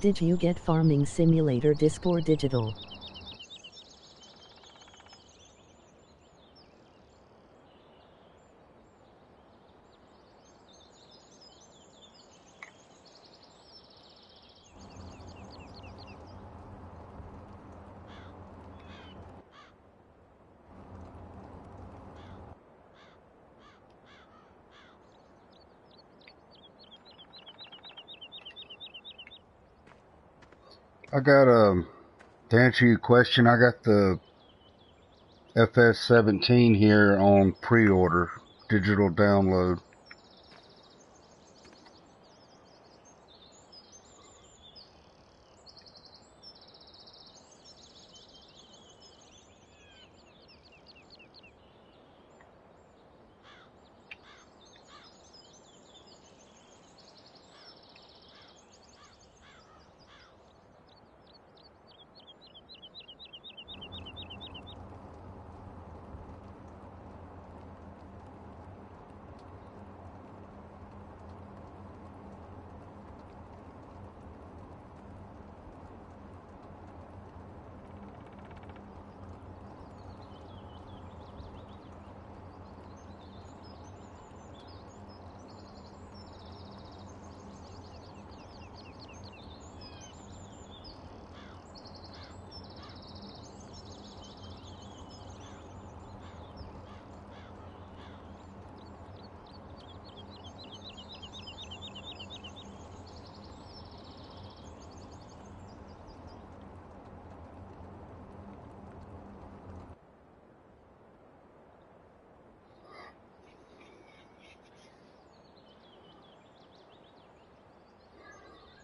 did you get Farming Simulator disc or digital? I got to answer your question, I got the FS 17 here on pre-order, digital download.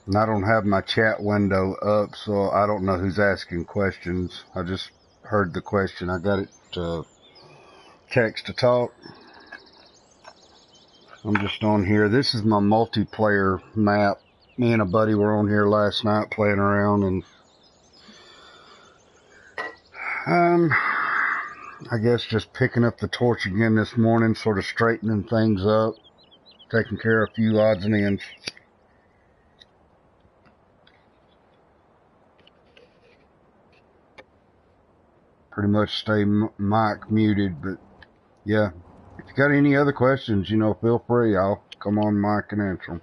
And I don't have my chat window up, so I don't know who's asking questions. I just heard the question. I got it text to talk. I'm just on here. This is my multiplayer map. Me and a buddy were on here last night playing around, and I guess just picking up the torch again this morning, sort of straightening things up, taking care of a few odds and ends. Pretty much stay mic muted, but yeah, if you got any other questions, you know, feel free. I'll come on mic and answer them.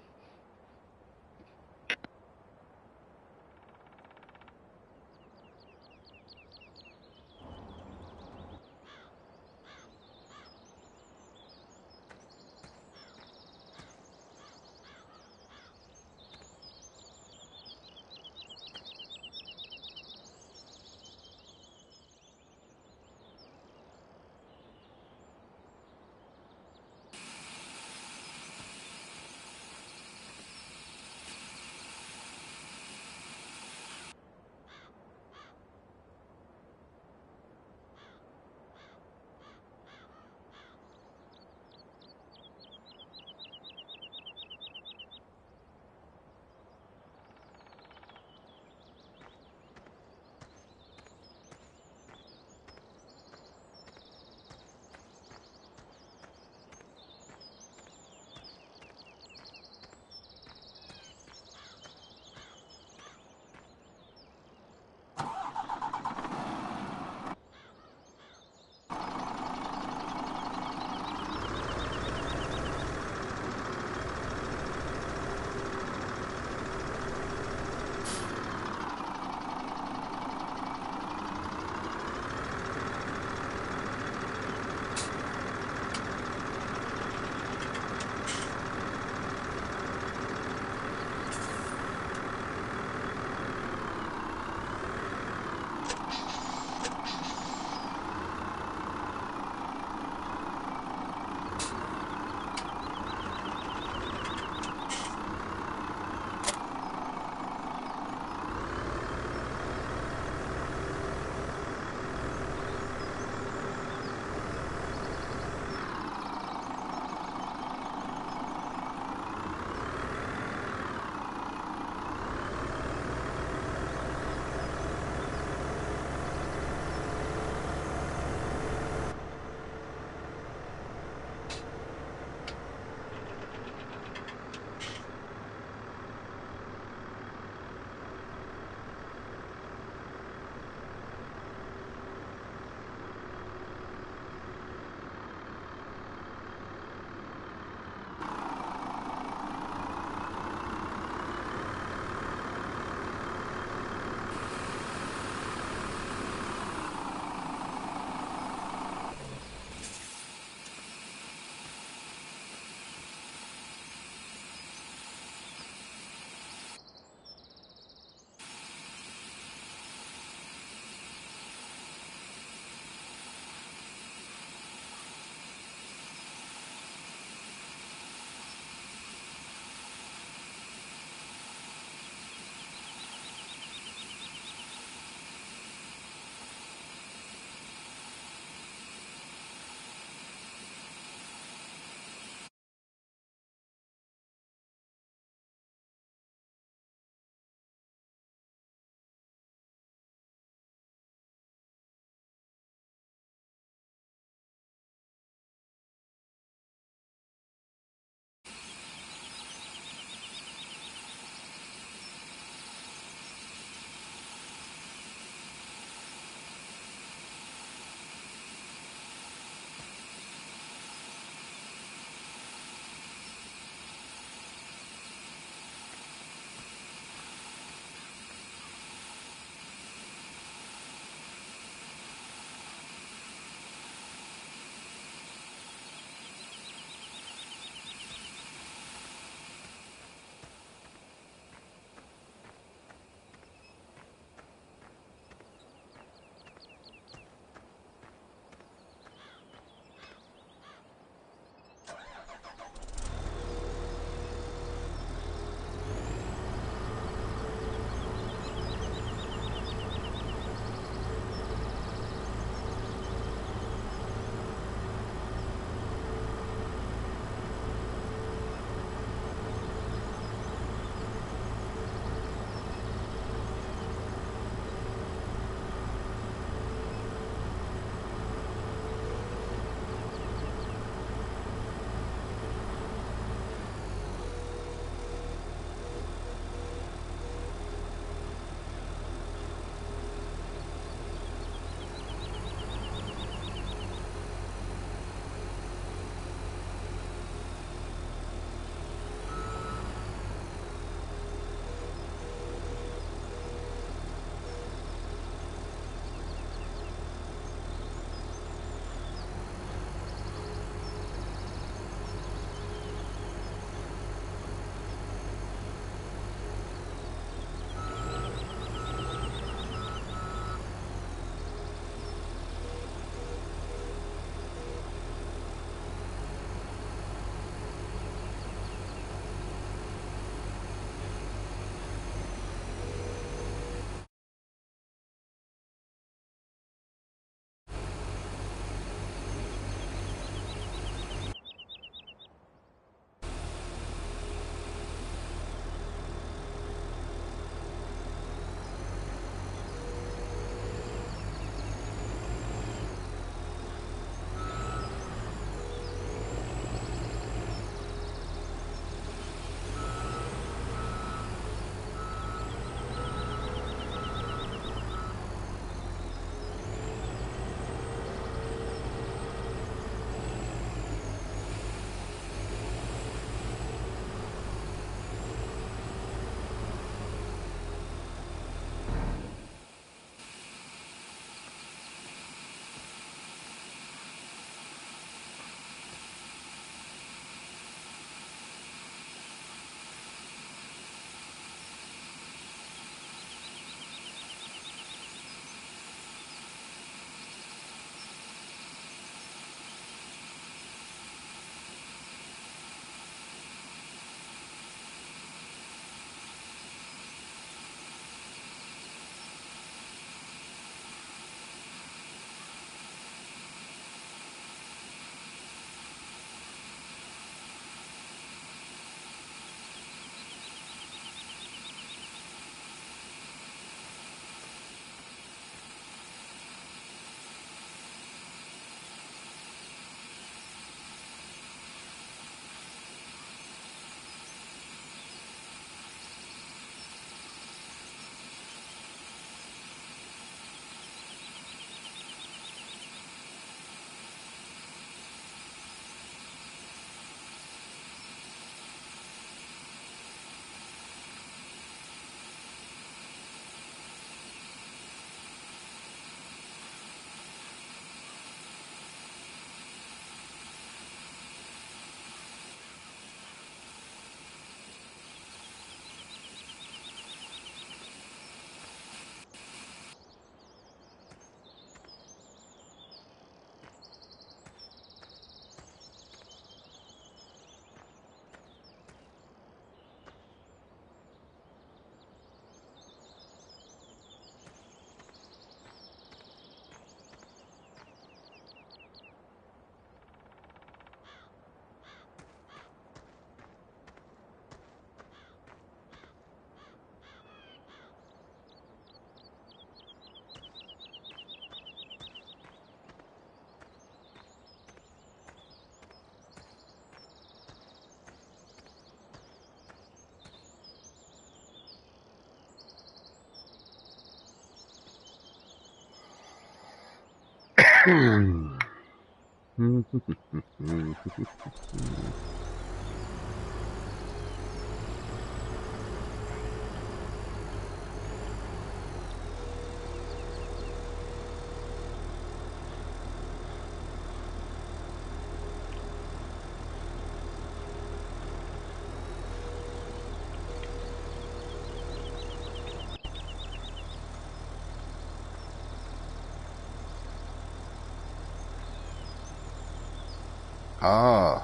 Oh,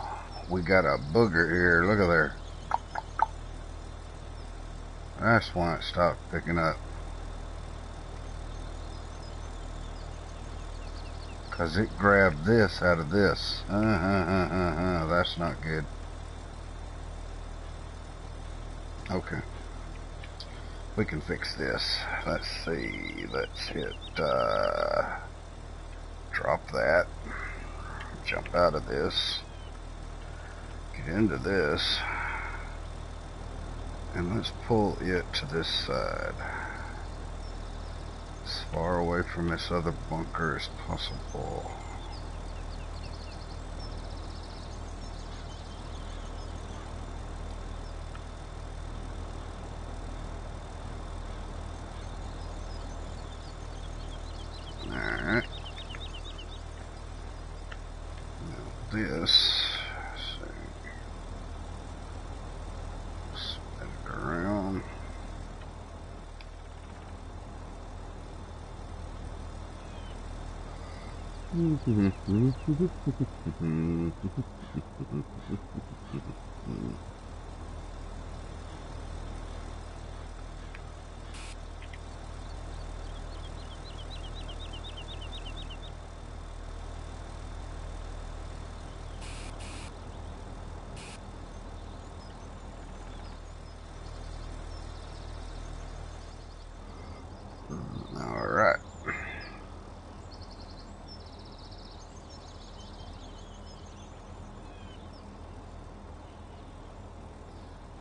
we got a booger here. Look at there. That's why it stopped picking up. Because it grabbed this out of this. That's not good. Okay. We can fix this. Let's see. Let's hit, drop that. Jump out of this. Get into this. And let's pull it to this side. As far away from this other bunker as possible. Alright. Now this. Spin it around. All right.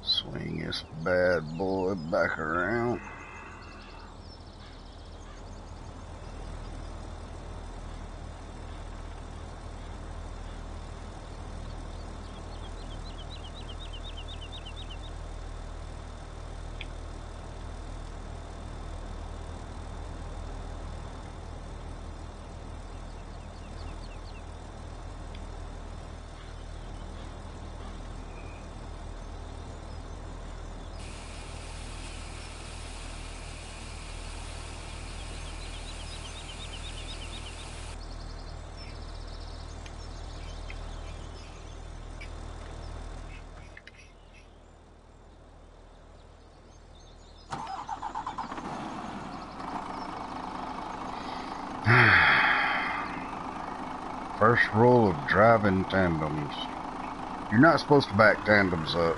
Swing this bad boy back around. First rule of driving tandems. You're not supposed to back tandems up.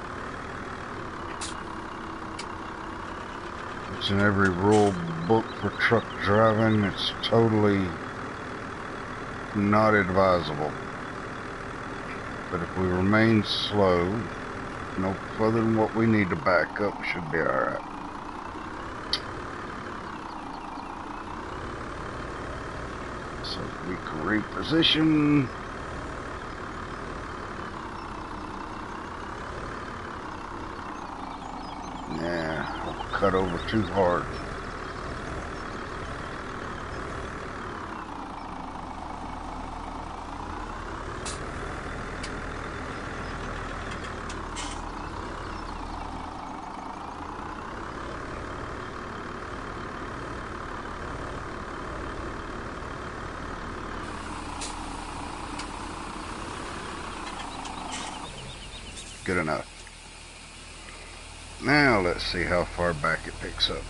It's in every rule book for truck driving. It's totally not advisable. But if we remain slow, no further than what we need to back up, should be alright. So we can reposition. Yeah, I'll cut over too hard. Good enough. Now let's see how far back it picks up.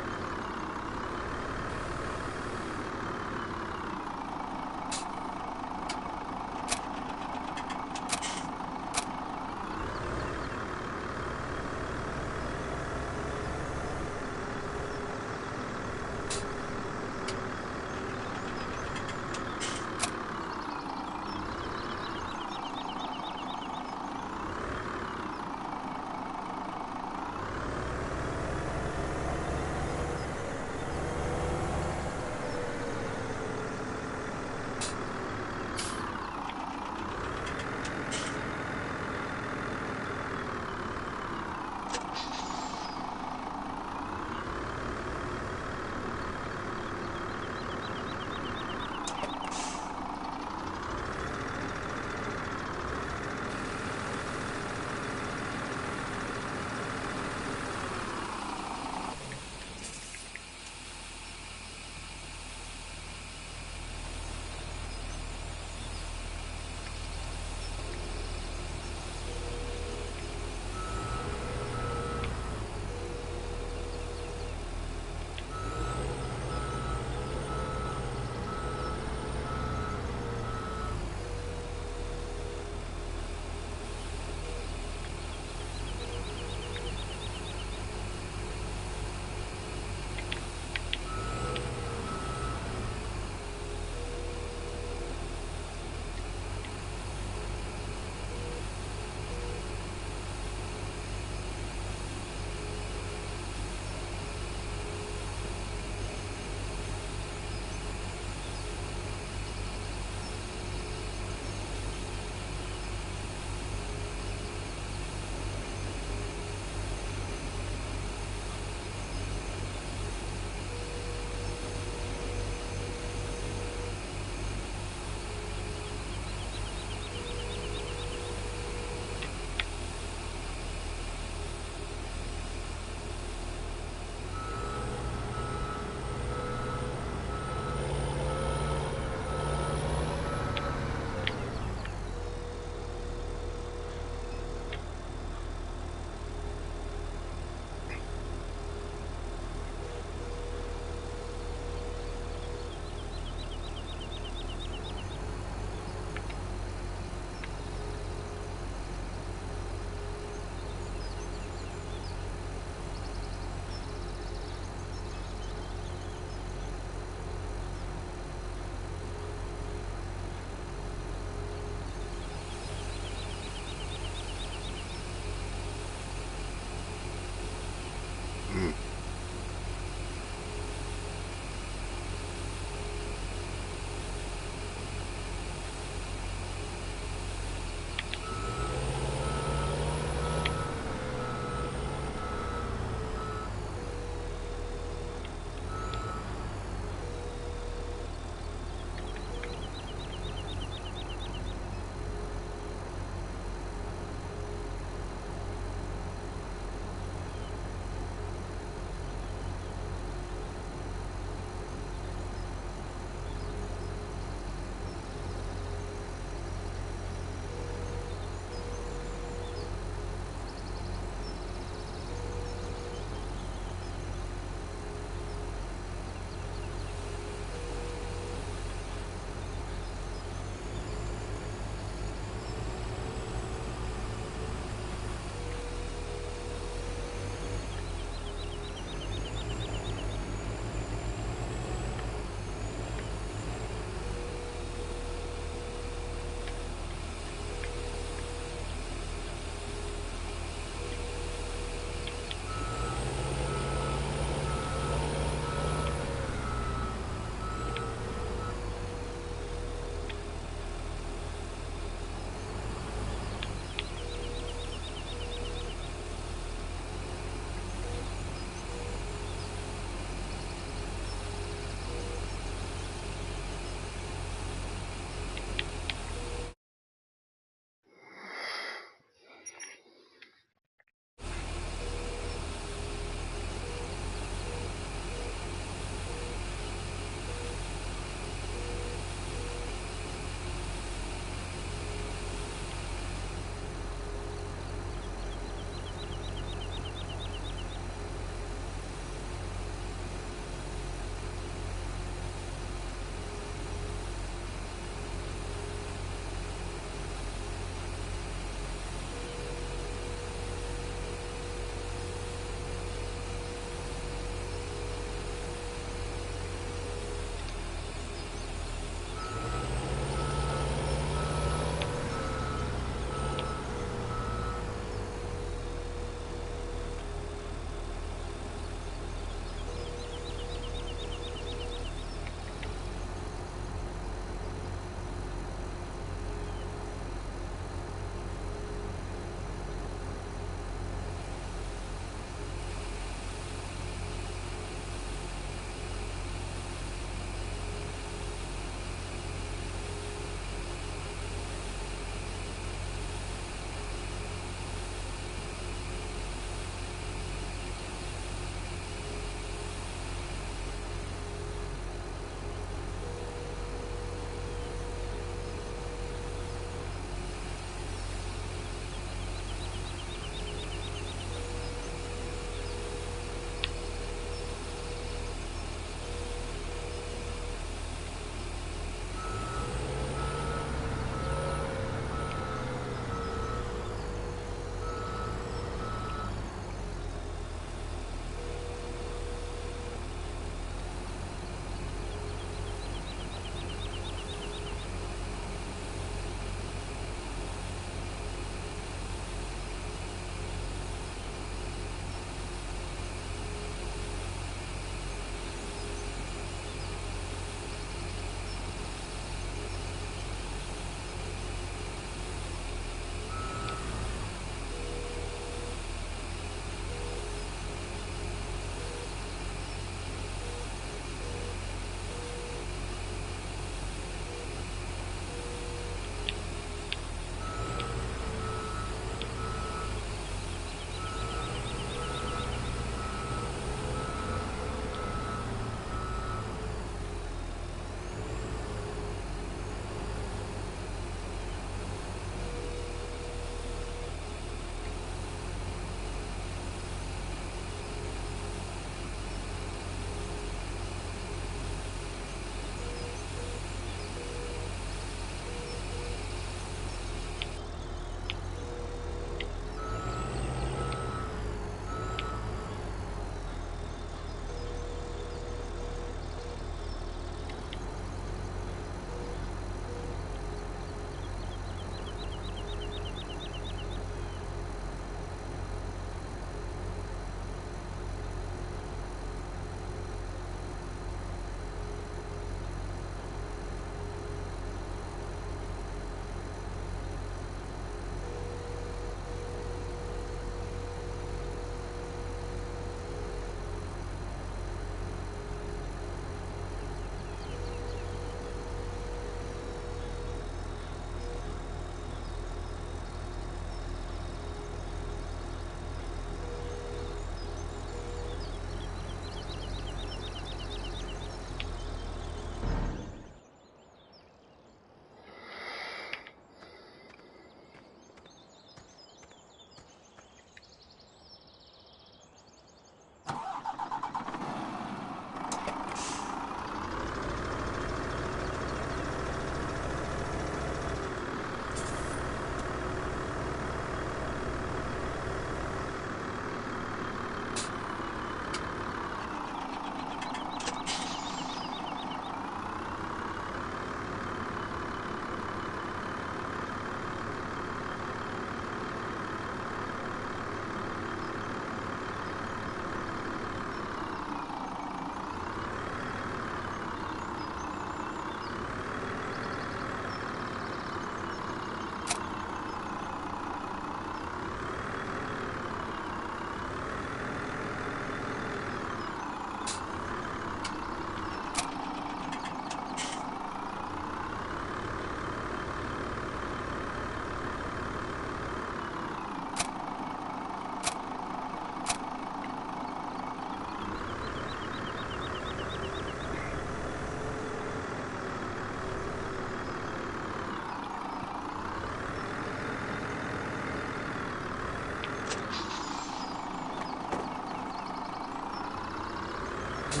Okay.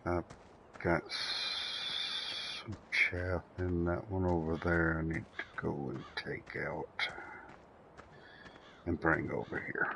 I've got some chaff in that one over there. I need to go and take out and bring over here.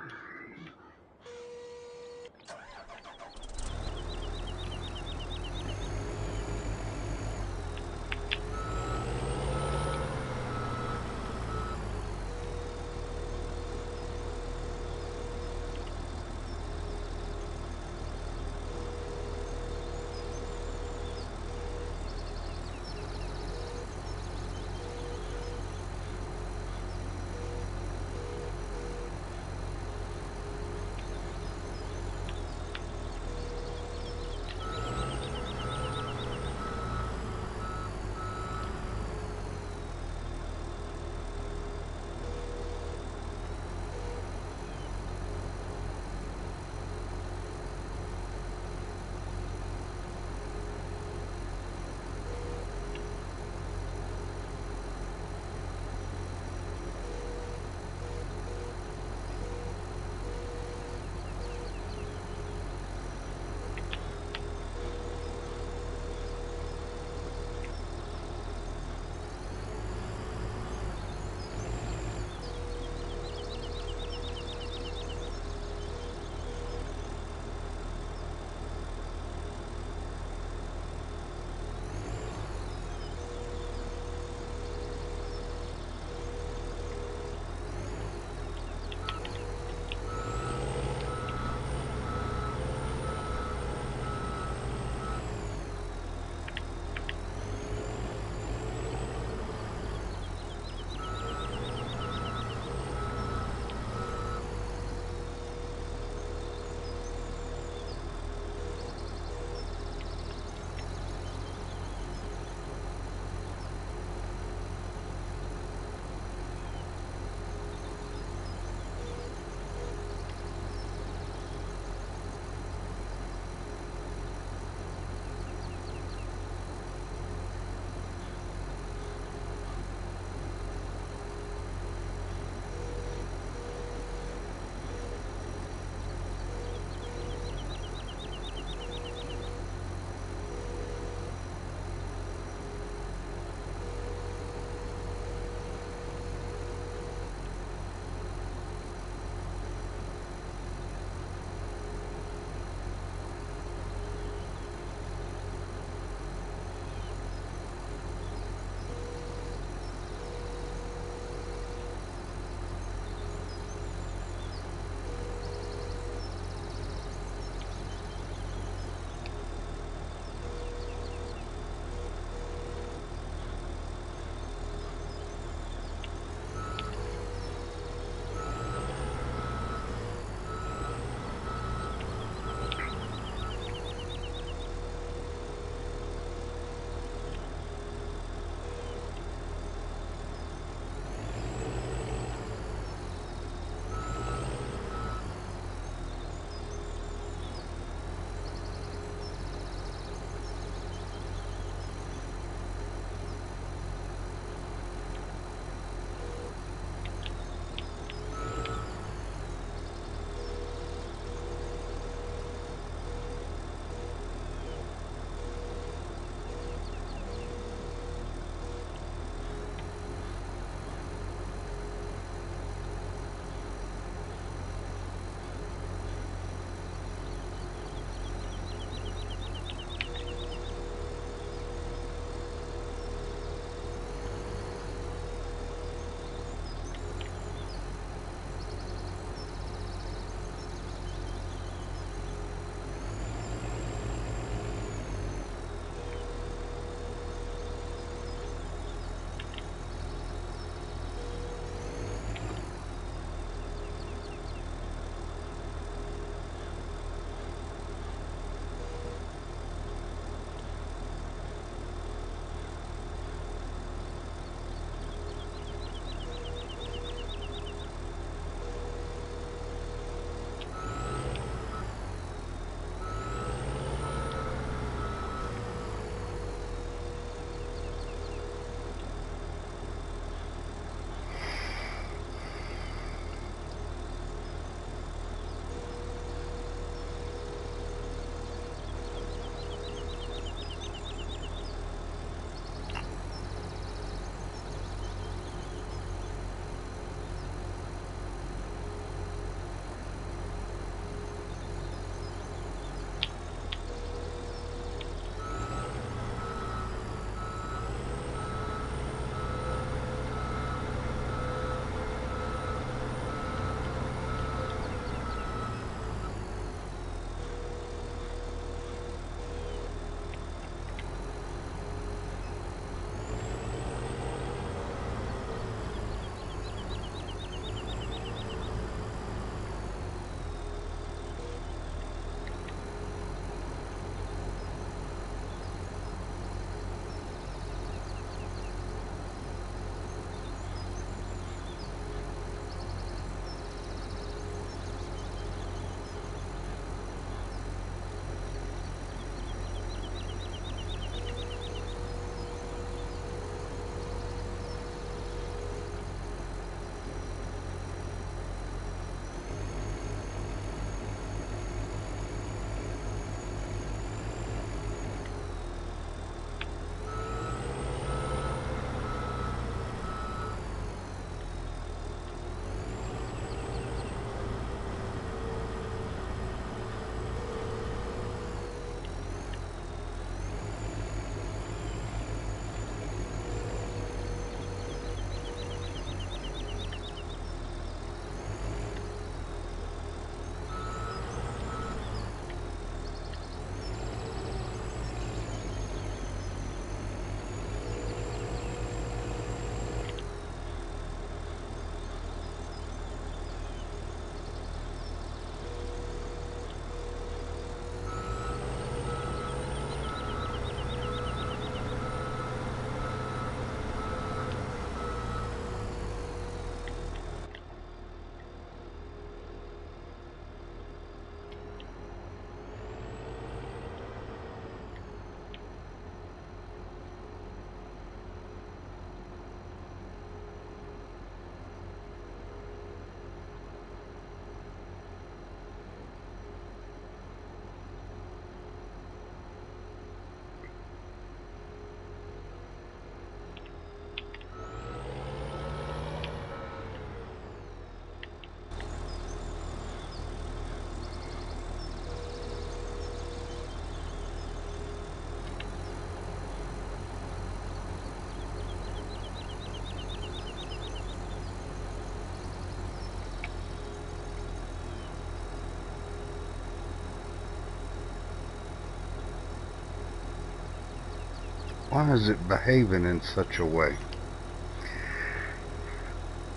Why is it behaving in such a way?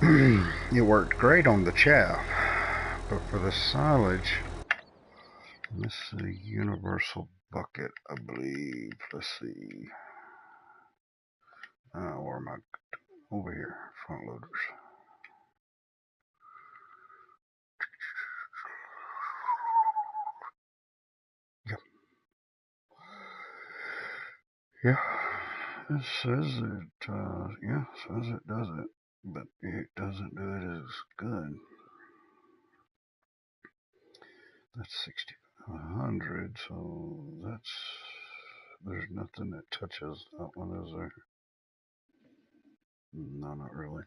It worked great on the chaff, but for the silage, this is a universal bucket, I believe. Let's see. Where am I? Over here, front loaders. Yep. Yeah. It says it, yeah, says it does it, but it doesn't do it as good. That's 6,500, so there's nothing that touches that one, is there? No, not really.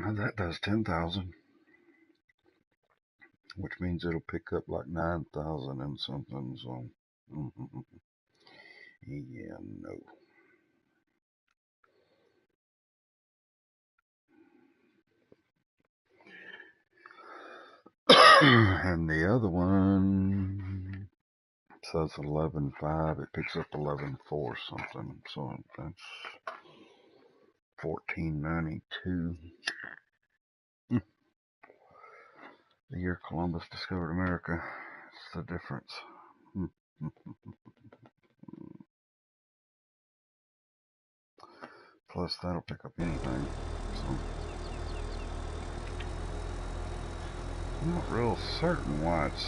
And that does 10,000, which means it'll pick up like 9,000 and something, so, yeah, no. And the other one says 11.5. It picks up 11.4 something. So that's 1492. The year Columbus discovered America. It's the difference. Plus that'll pick up anything. So I'm not real certain why it's.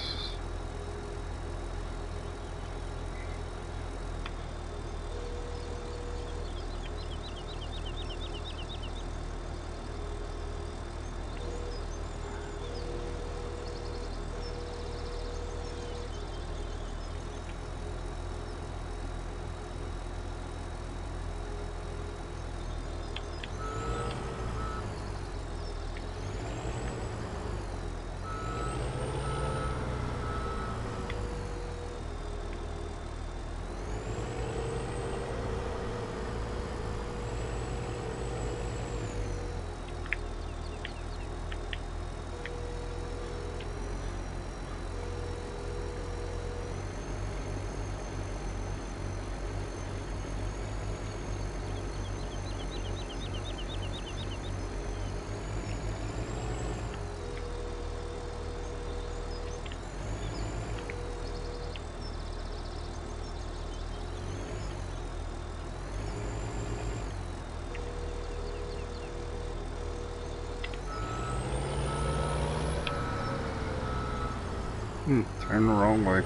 Turn the wrong way.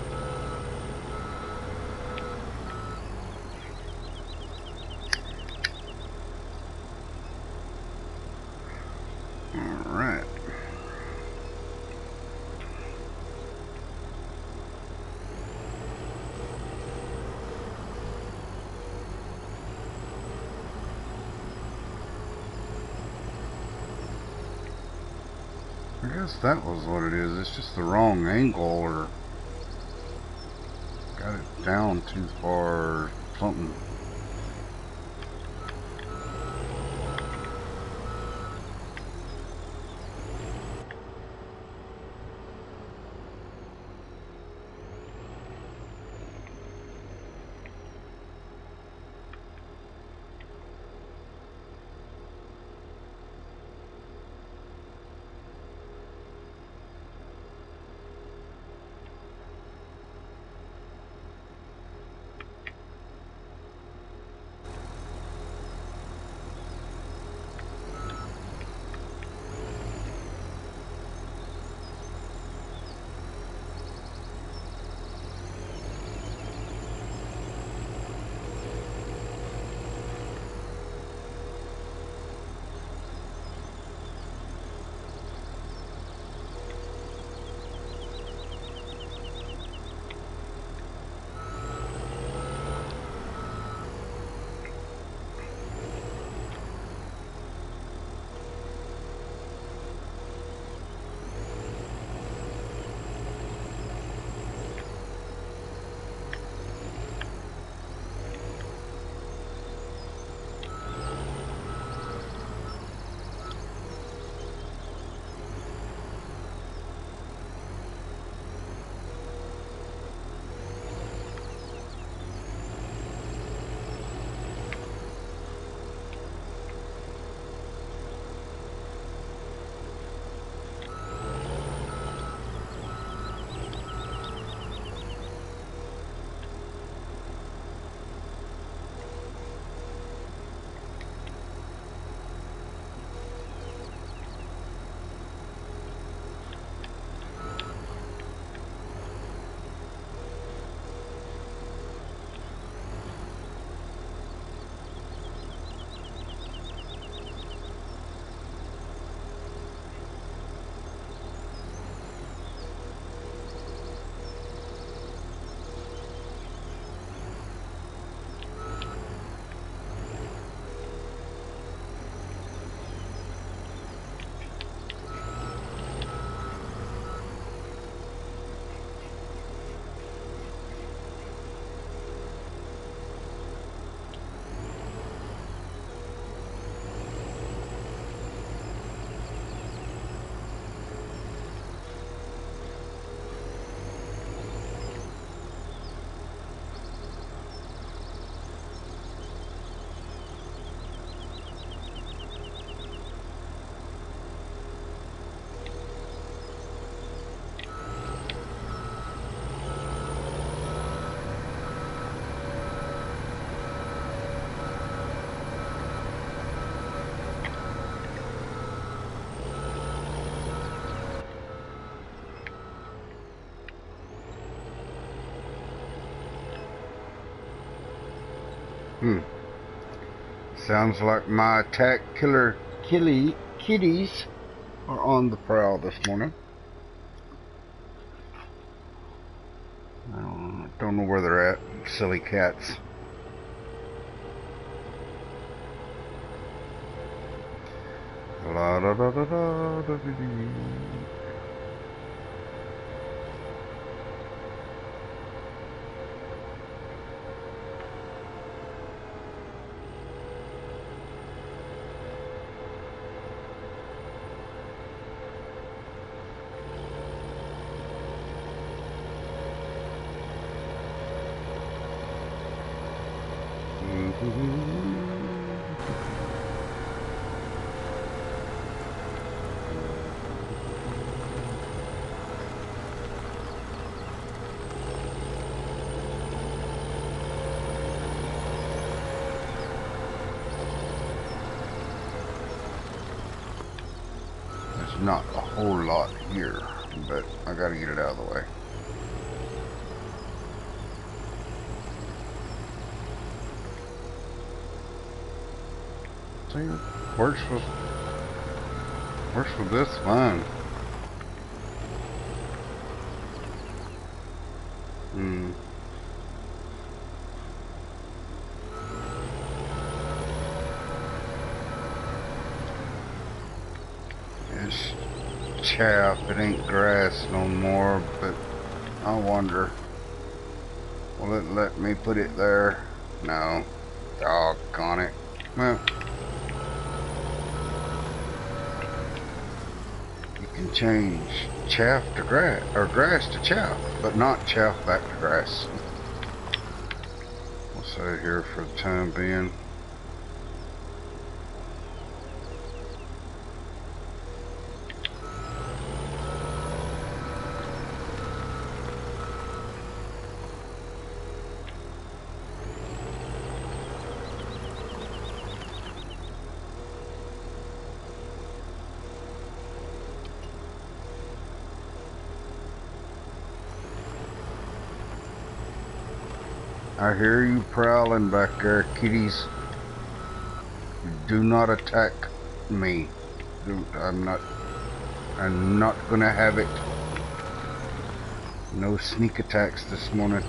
Alright. I guess that was what it is. It's just the wrong angle, or got it down too far or something. Sounds like my attack killer kitties are on the prowl this morning. I don't know where they're at, silly cats. La da da da da da dee. There's not a whole lot here, but I gotta get it out of the way. See, works with this fine. It's chaff, it ain't grass no more, but I wonder, will it let me put it there? No. Doggone it. Well, you can change chaff to grass, or grass to chaff, but not chaff back to grass. We'll set it here for the time being. I hear you prowling back there, kitties. Do not attack me. I'm not gonna have it. No sneak attacks this morning.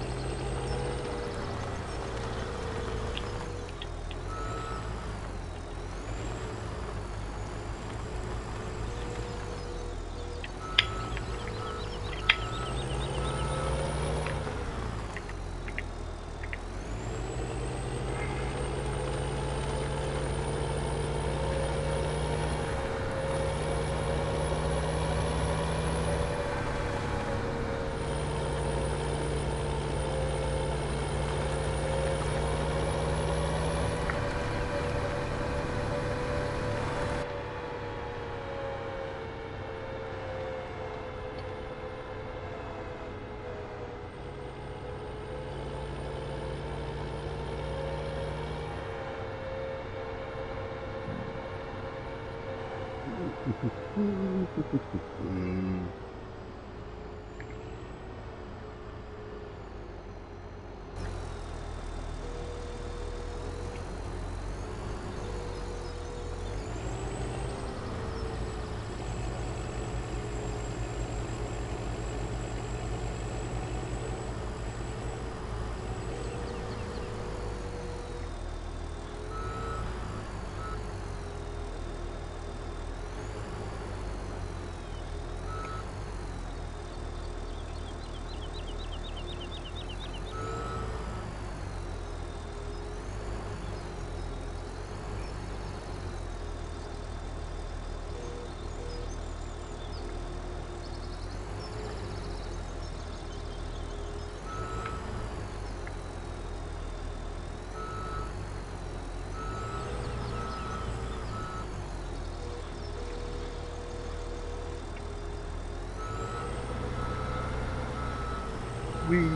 Whee!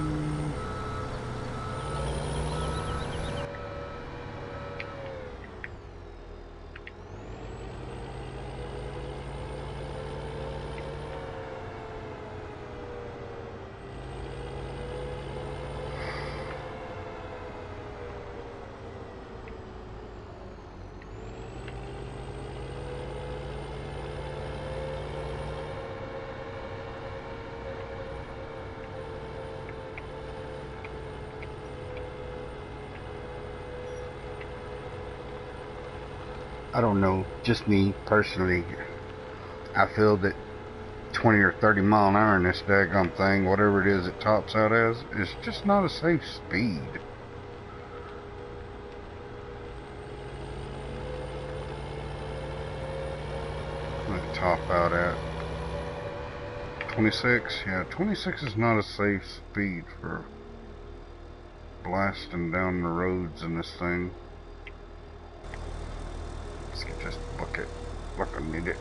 I don't know, just me personally, I feel that 20 or 30 mile an hour in this daggone thing, whatever it is it tops out as, is just not a safe speed. What top out at 26? Yeah, 26 is not a safe speed for blasting down the roads in this thing. Let's get this bucket like I need it.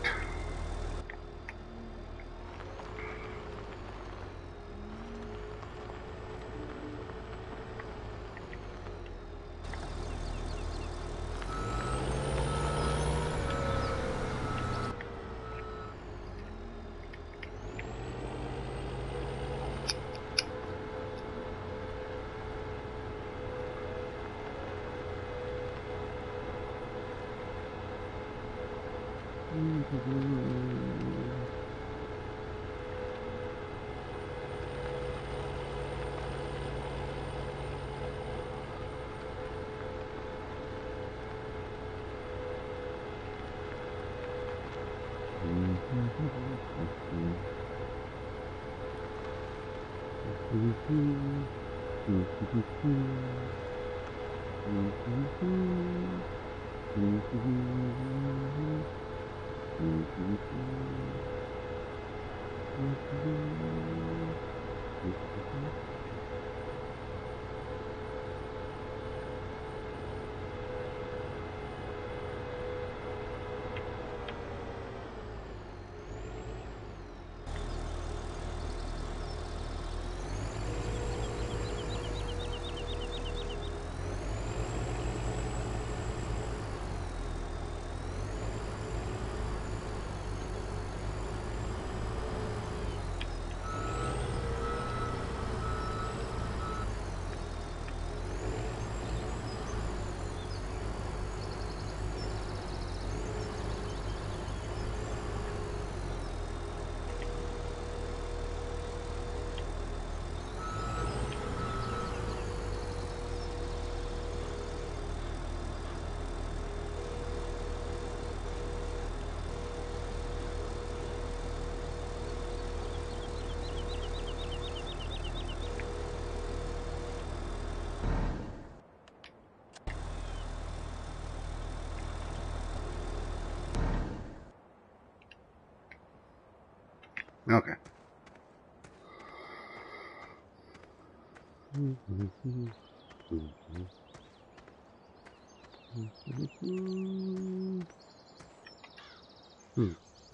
Okay.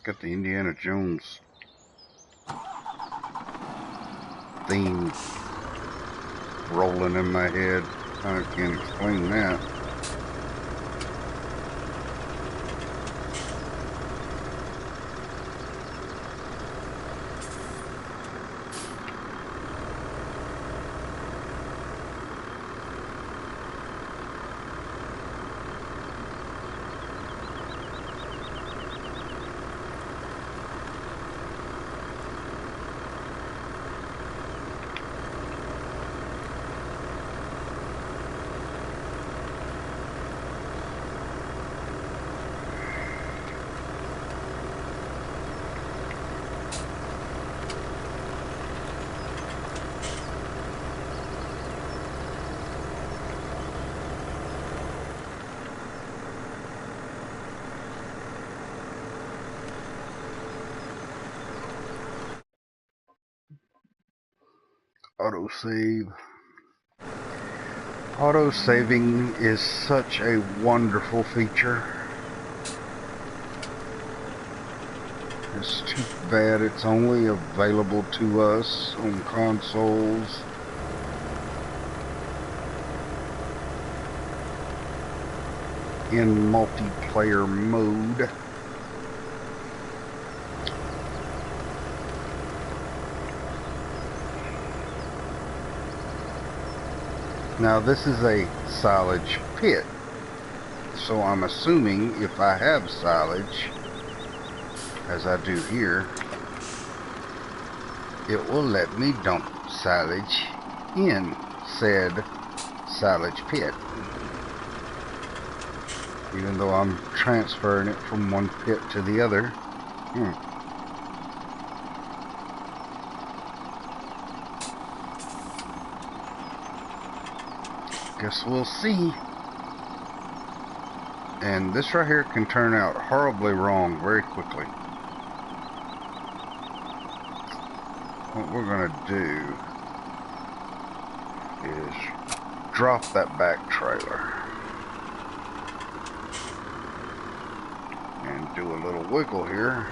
Got the Indiana Jones theme rolling in my head. I can't explain that. Autosave. Auto-saving is such a wonderful feature. It's too bad it's only available to us on consoles. In multiplayer mode. Now this is a silage pit, so I'm assuming if I have silage, as I do here, it will let me dump silage in said silage pit. even though I'm transferring it from one pit to the other. Guess we'll see. And this right here can turn out horribly wrong very quickly. What we're going to do is drop that back trailer and do a little wiggle here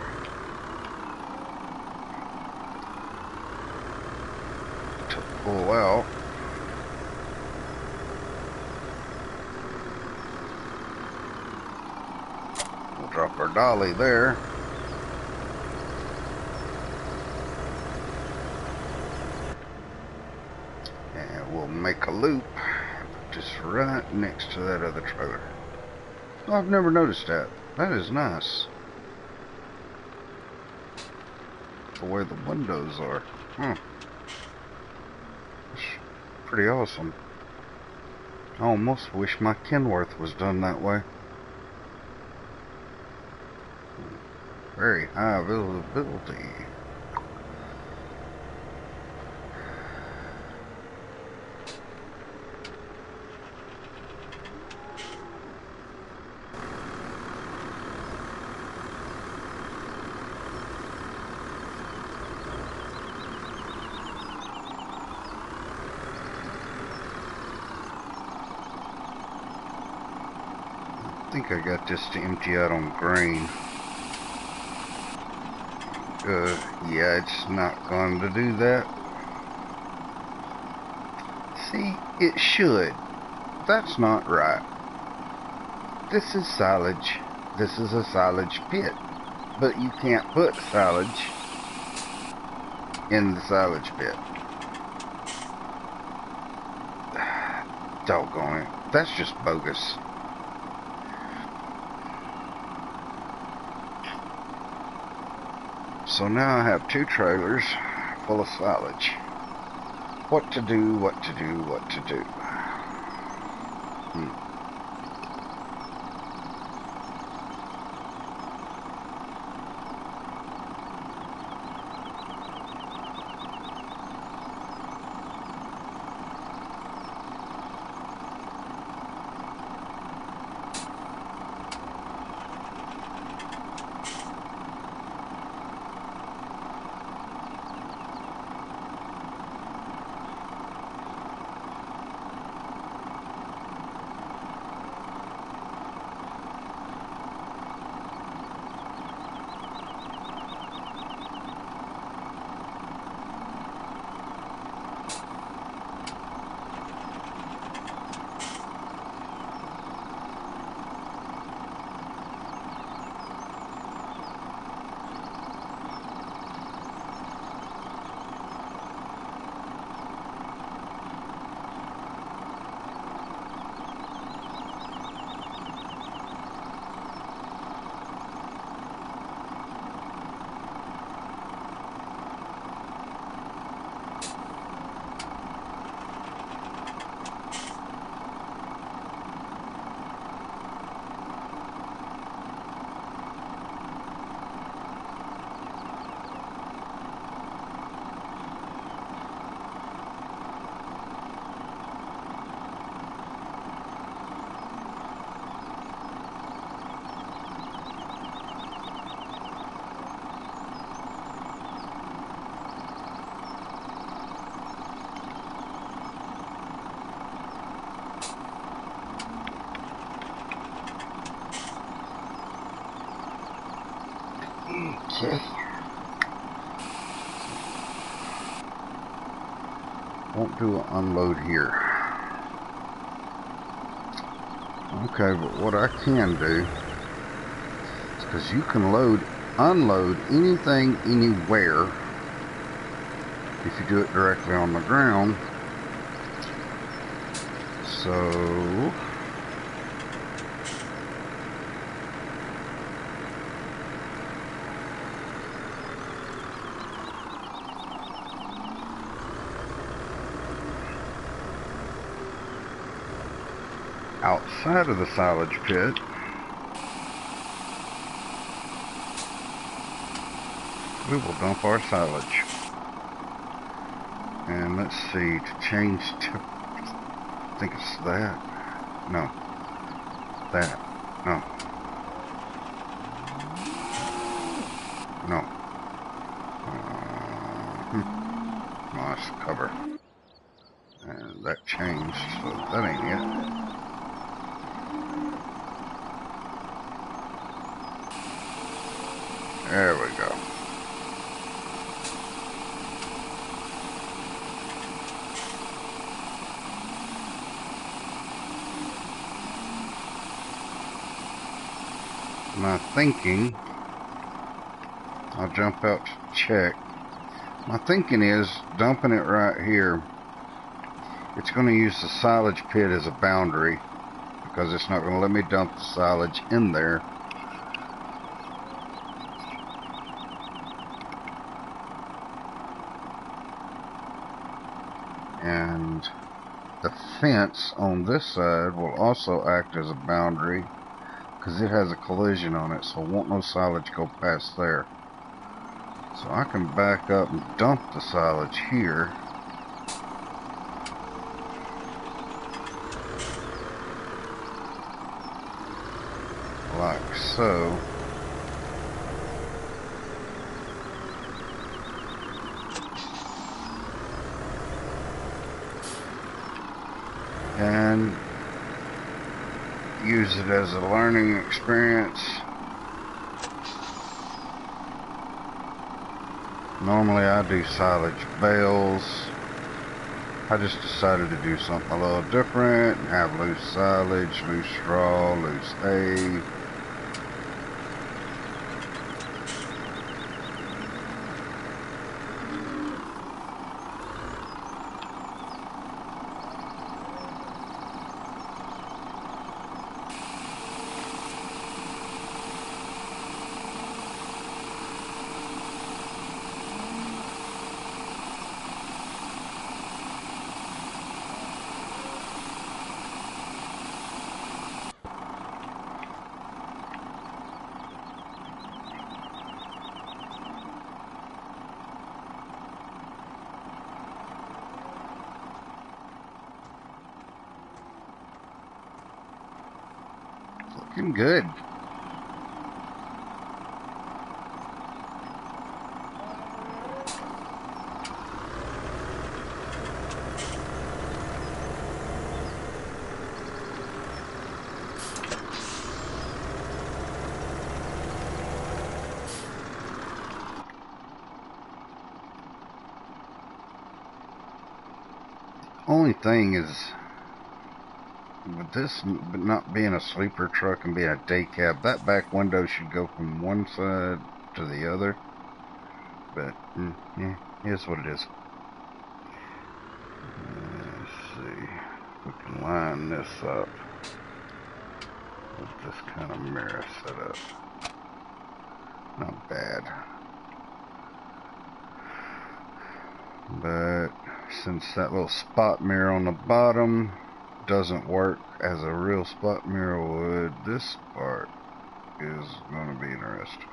to pull out. We'll drop our dolly there. And we'll make a loop just right next to that other trailer. Oh, I've never noticed that. That is nice. The way the windows are. That's pretty awesome. I almost wish my Kenworth was done that way. Very high visibility. I think I got this to empty out on grain. Yeah, it's not going to do that. See, it should. That's not right. This is silage. This is a silage pit. But you can't put silage in the silage pit. Doggone it. That's just bogus. So now I have two trailers full of silage. What to do, what to do, what to do. Okay. Won't do an unload here. Okay, but what I can do is, because you can unload anything anywhere if you do it directly on the ground. So outside of the silage pit, we will dump our silage. And let's see, to change to, I think it's that. No. That. No. No. Nice cover. And that changed, so that ain't it. There we go. My thinking, I'll jump out to check. My thinking is dumping it right here. It's going to use the silage pit as a boundary because it's not going to let me dump the silage in there. And the fence on this side will also act as a boundary because it has a collision on it, so won't no silage go past there. So I can back up and dump the silage here. Like so. And use it as a learning experience. Normally I do silage bales. I just decided to do something a little different and have loose silage, loose straw, loose hay. Looking good. Only thing is, with this not being a sleeper truck and being a day cab, that back window should go from one side to the other. But, yeah, here's what it is. Let's see if we can line this up with this kind of mirror setup. Not bad. But since that little spot mirror on the bottom doesn't work as a real spot mirror would, this part is going to be interesting.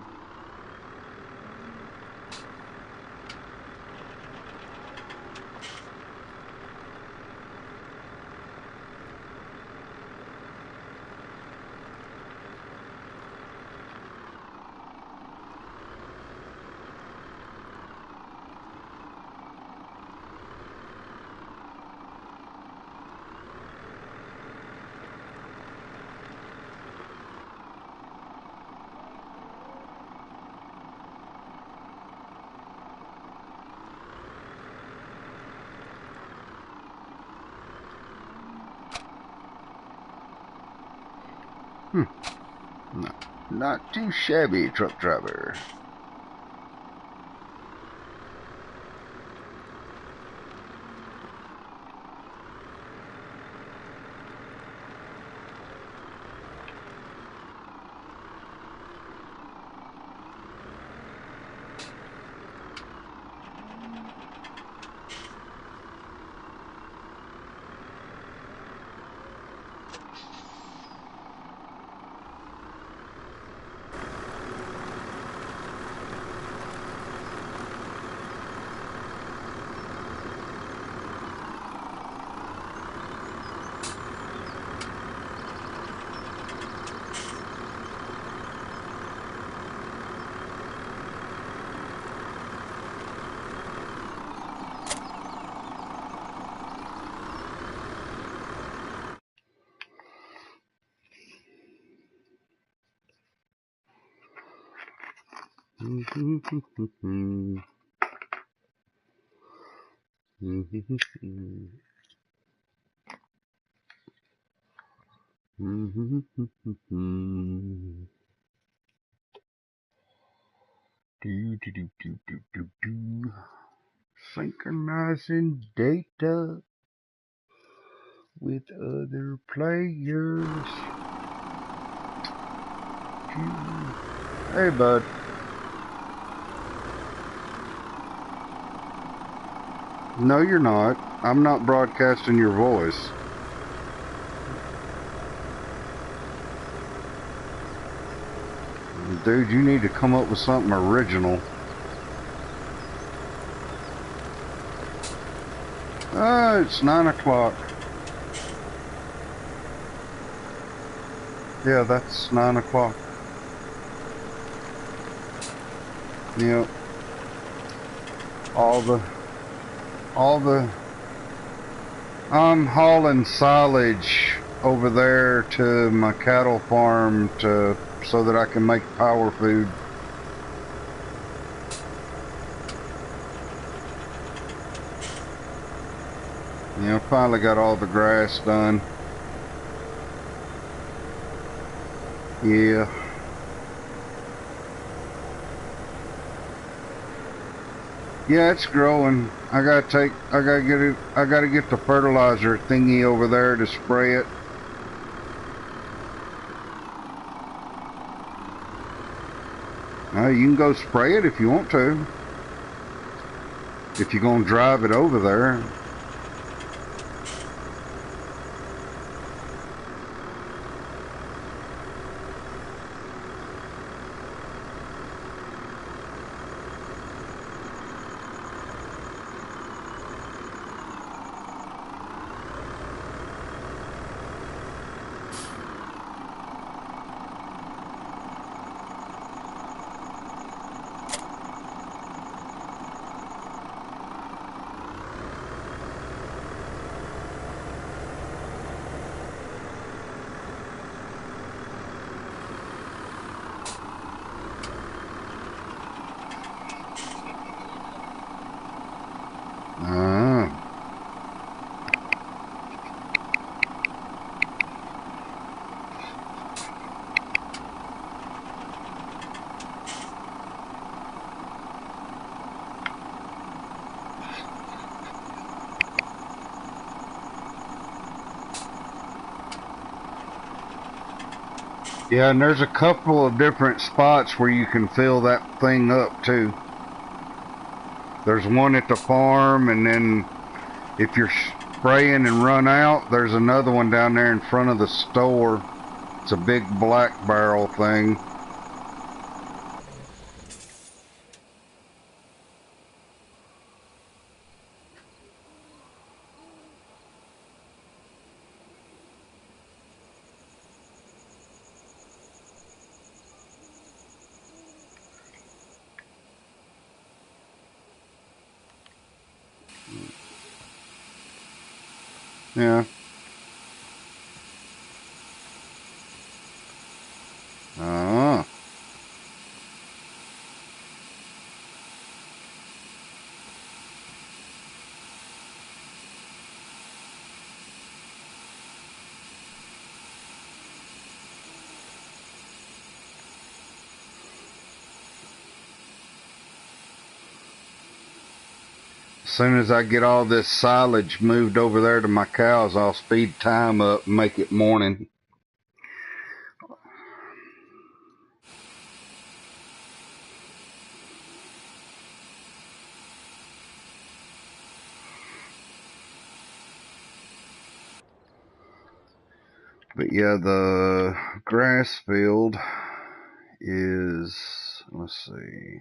Not too shabby, truck driver. Synchronizing data with other players. Hey, bud. No, you're not. I'm not broadcasting your voice. Dude, you need to come up with something original. It's 9 o'clock. Yeah, that's 9 o'clock. Yep. I'm hauling silage over there to my cattle farm so that I can make power food. You know, finally got all the grass done. Yeah. Yeah, it's growing. I gotta get the fertilizer thingy over there to spray it. You can go spray it if you want to. If you're gonna drive it over there. Yeah, and there's a couple of different spots where you can fill that thing up too. There's one at the farm, and then if you're spraying and run out, there's another one down there in front of the store. It's a big black barrel thing. Yeah. Ah. As soon as I get all this silage moved over there to my cows, I'll speed time up and make it morning. But yeah, the grass field is, let's see.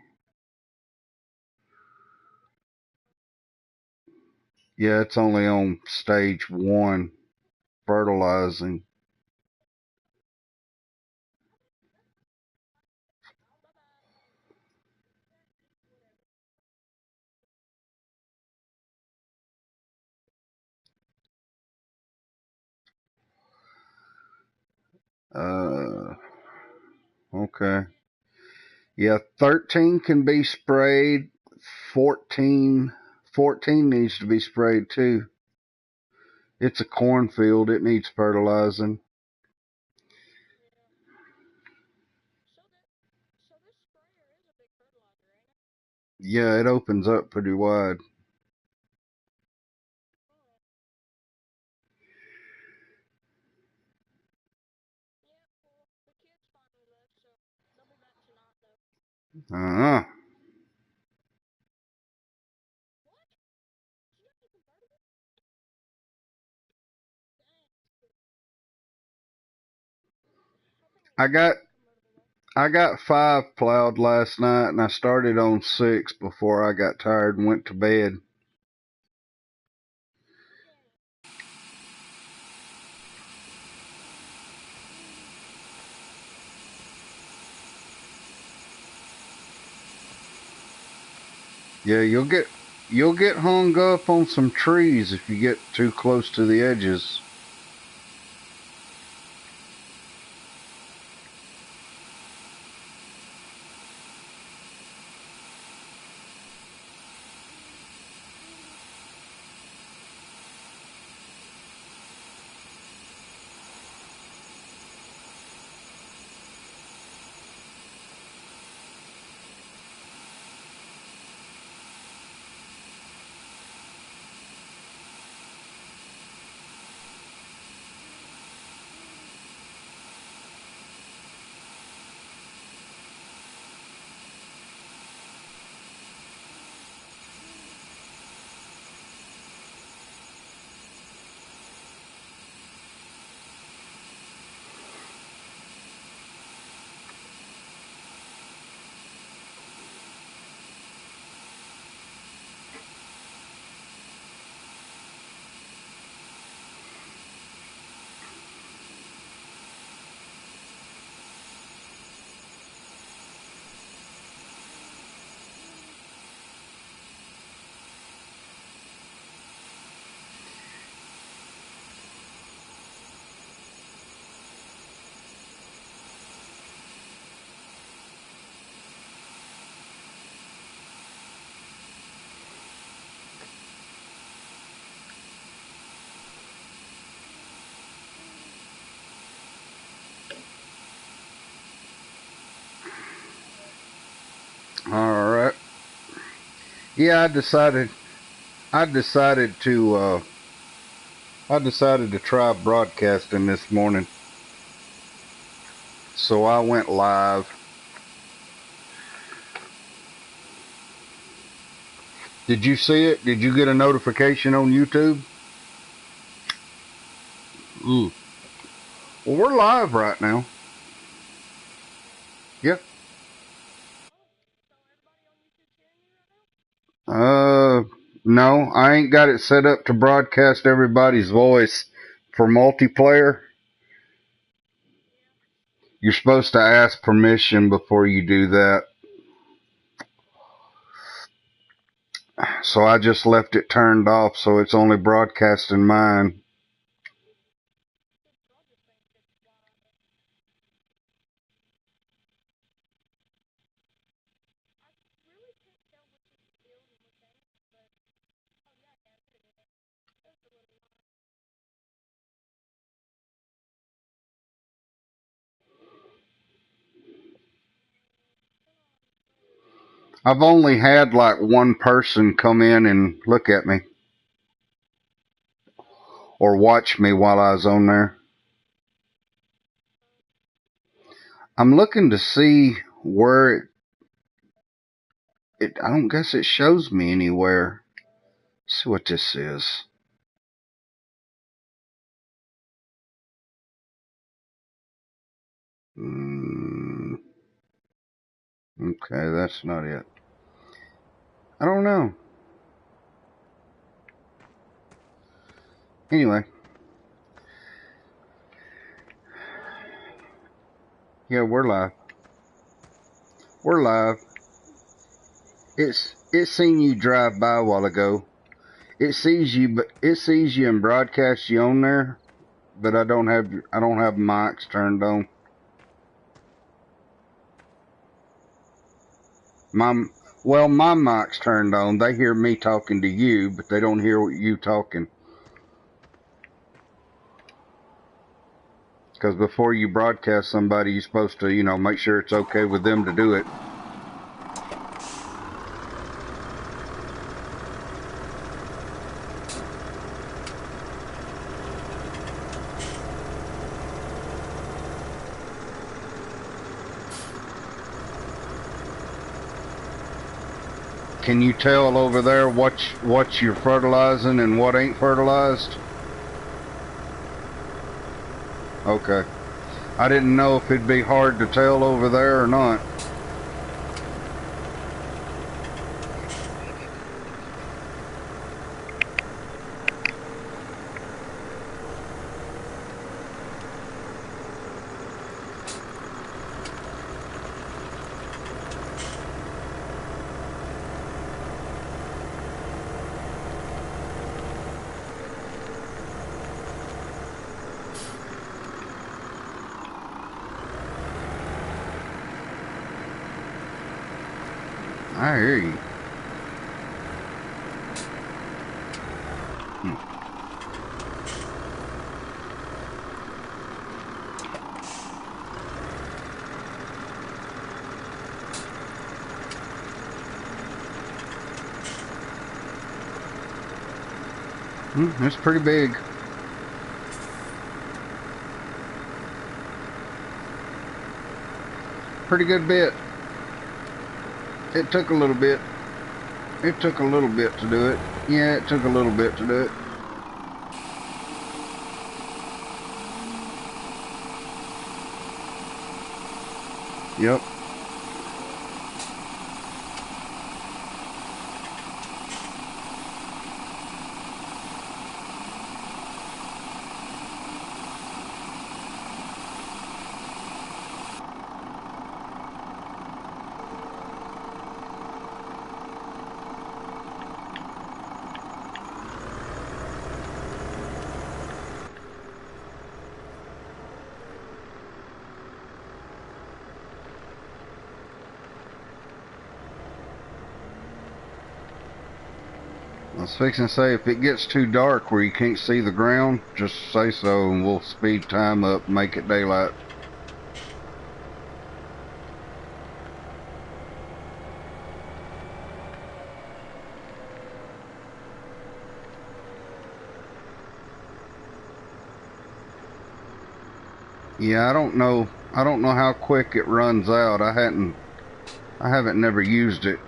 Yeah, it's only on stage 1, fertilizing. Okay. Yeah, 13 can be sprayed. 14 needs to be sprayed too. It's a cornfield. It needs fertilizing. Yeah, it opens up pretty wide. Uh-huh. I got 5 plowed last night, and I started on 6 before I got tired and went to bed. Yeah, you'll get hung up on some trees if you get too close to the edges. All right. Yeah, I decided to try broadcasting this morning. So I went live. Did you see it? Did you get a notification on YouTube? Ooh. Well, we're live right now. Yep. No, I ain't got it set up to broadcast everybody's voice for multiplayer. You're supposed to ask permission before you do that. So I just left it turned off so it's only broadcasting mine. I've only had like one person come in and look at me or watch me while I was on there. I'm looking to see where I don't guess it shows me anywhere. Let's see what this is. Okay, that's not it. I don't know. Anyway. Yeah, we're live. We're live. It seen you drive by a while ago. It sees you, but it sees you and broadcasts you on there. But I don't have mics turned on. My, well, my mic's turned on. They hear me talking to you, but they don't hear you talking. Because before you broadcast somebody, you're supposed to, make sure it's okay with them to do it. Can you tell over there what you're fertilizing and what ain't fertilized? Okay. I didn't know if it'd be hard to tell over there or not. I hear you. It's pretty big. Pretty good bit. It took a little bit. It took a little bit to do it. Yeah, it took a little bit to do it. Yep. I was fixing to say, if it gets too dark where you can't see the ground, just say so and we'll speed time up and make it daylight. Yeah, I don't know how quick it runs out. I haven't never used it.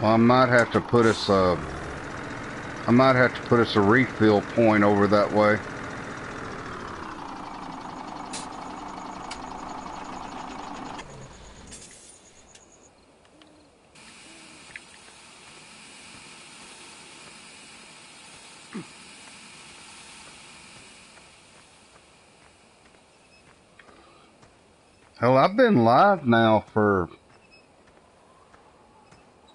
Well, I might have to put us a refill point over that way. Hell, I've been live now for,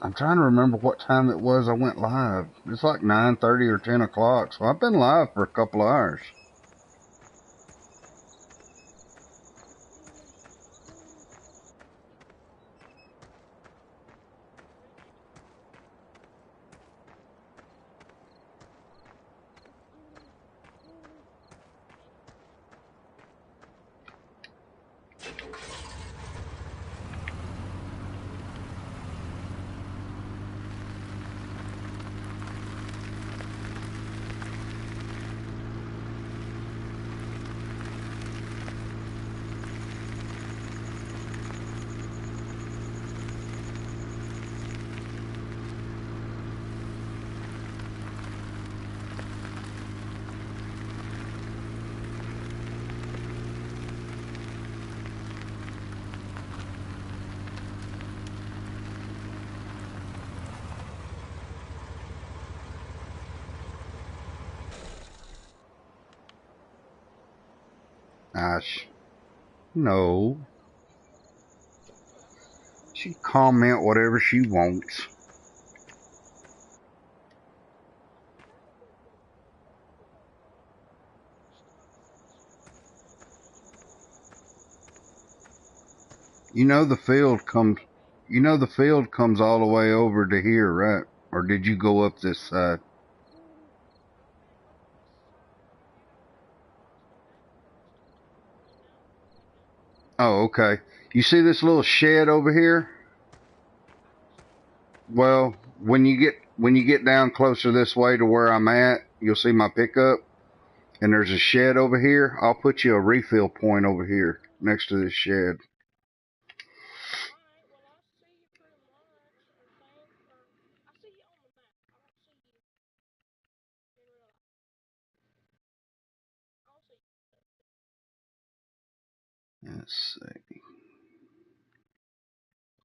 I'm trying to remember what time it was I went live. It's like 9:30 or 10 o'clock, so I've been live for a couple of hours. Gosh. No. She comment whatever she wants. You know the field comes all the way over to here, right? Or did you go up this side? Oh, okay. You see this little shed over here? Well, when you get down closer this way to where I'm at, you'll see my pickup, and there's a shed over here. I'll put you a refill point over here next to this shed. Let's see.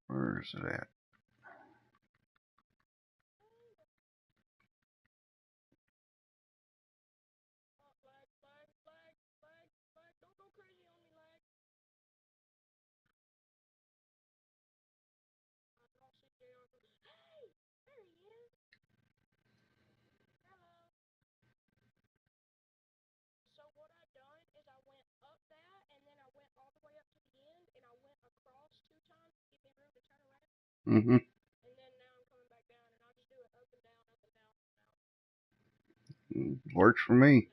Where's it at? Mm-hmm. Works for me.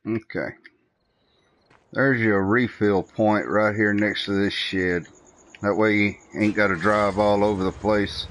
Okay. There's your refill point right here next to this shed. That way you ain't got to drive all over the place.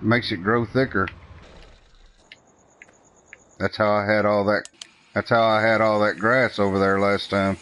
Makes it grow thicker. That's how I had all that. That's how I had all that grass over there last time.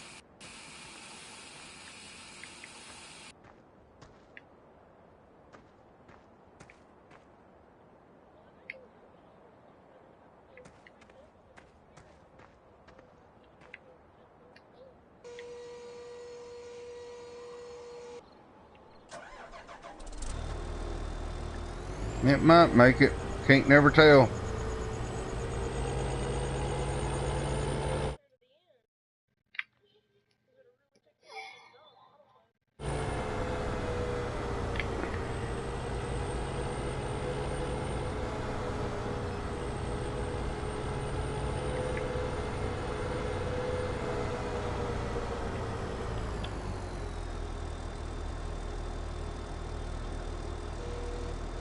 It might make it. Can't never tell.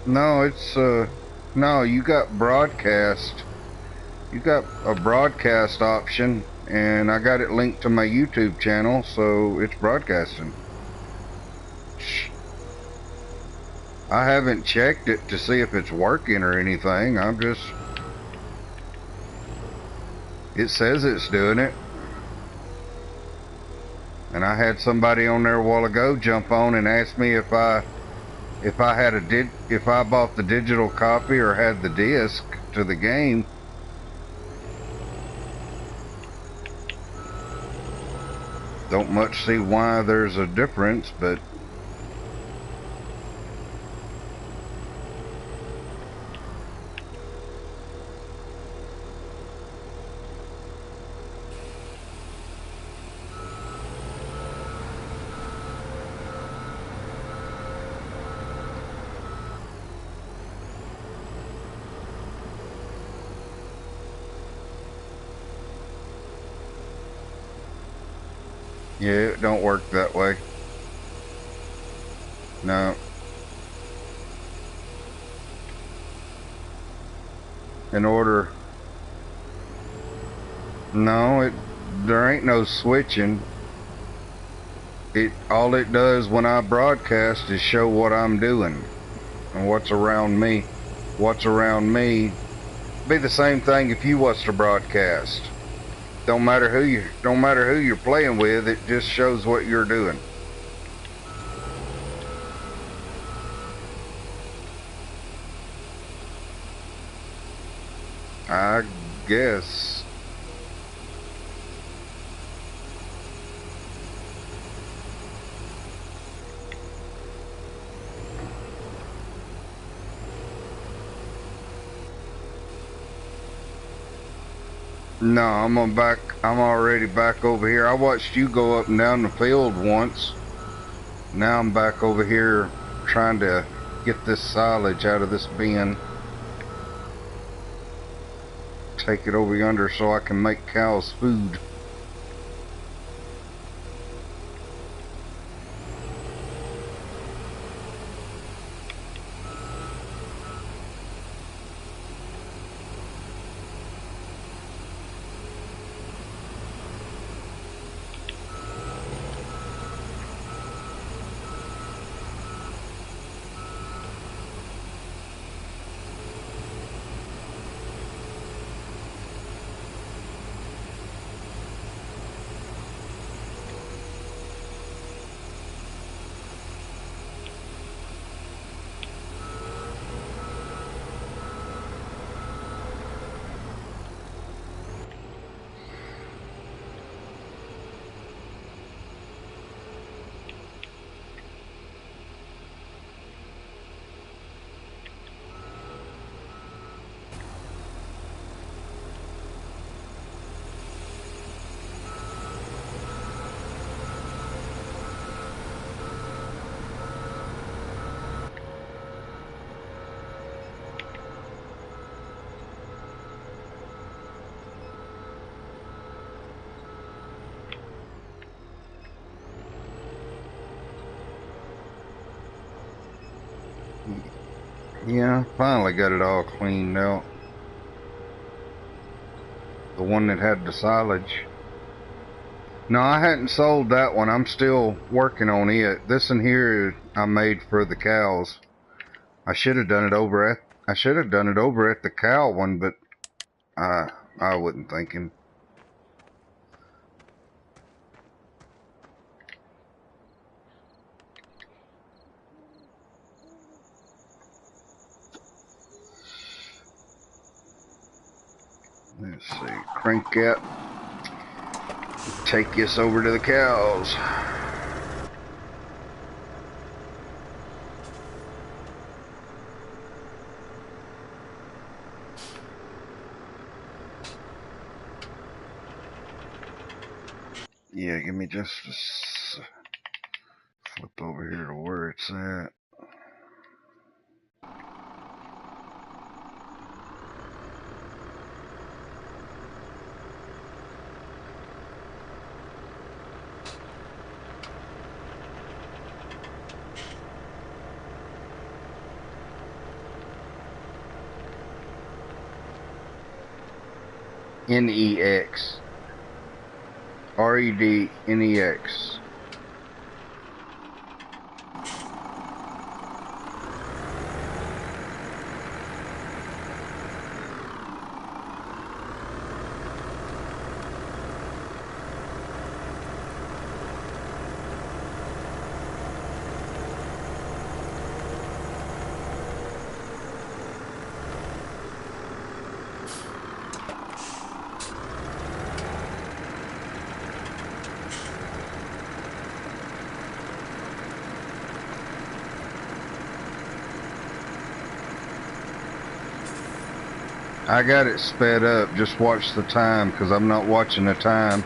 No, it's no, you got broadcast. You got a broadcast option, and I got it linked to my YouTube channel, so it's broadcasting. I haven't checked it to see if it's working or anything. It says it's doing it. And I had somebody on there a while ago jump on and ask me if I bought the digital copy or had the disc to the game. Don't much see why there's a difference, but yeah, it don't work that way. No. There ain't no switching. All it does when I broadcast is show what I'm doing and what's around me. What's around me be the same thing if you was to broadcast. Don't matter who you're playing with, it just shows what you're doing. I guess. No, I'm already back over here. I watched you go up and down the field once. Now I'm back over here trying to get this silage out of this bin. Take it over yonder so I can make cows food. Yeah, finally got it all cleaned out. The one that had the silage. No, I hadn't sold that one. I'm still working on it. This one here I made for the cows. I should have done it over at the cow one, but I wasn't thinking. Let's see, crank out. Take this over to the cows. Yeah, give me just a flip over here to where it's at. NEX. RED NEX. I got it sped up. Just watch the time, because I'm not watching the time.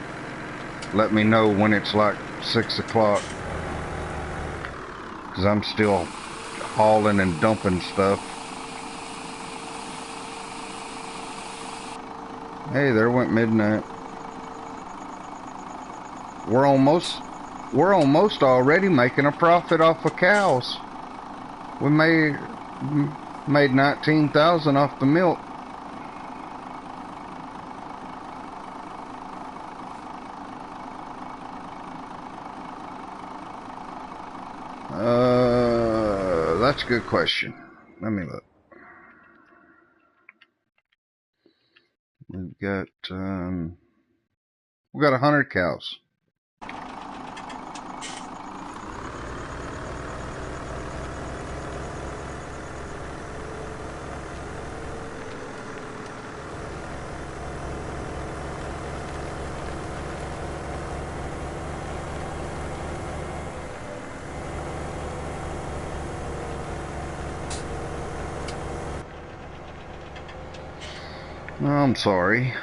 Let me know when it's like 6 o'clock, because I'm still hauling and dumping stuff. Hey, there went midnight. We're almost already making a profit off of cows. We made 19,000 off the milk. That's a good question. Let me look. We've got 100 cows. I'm sorry.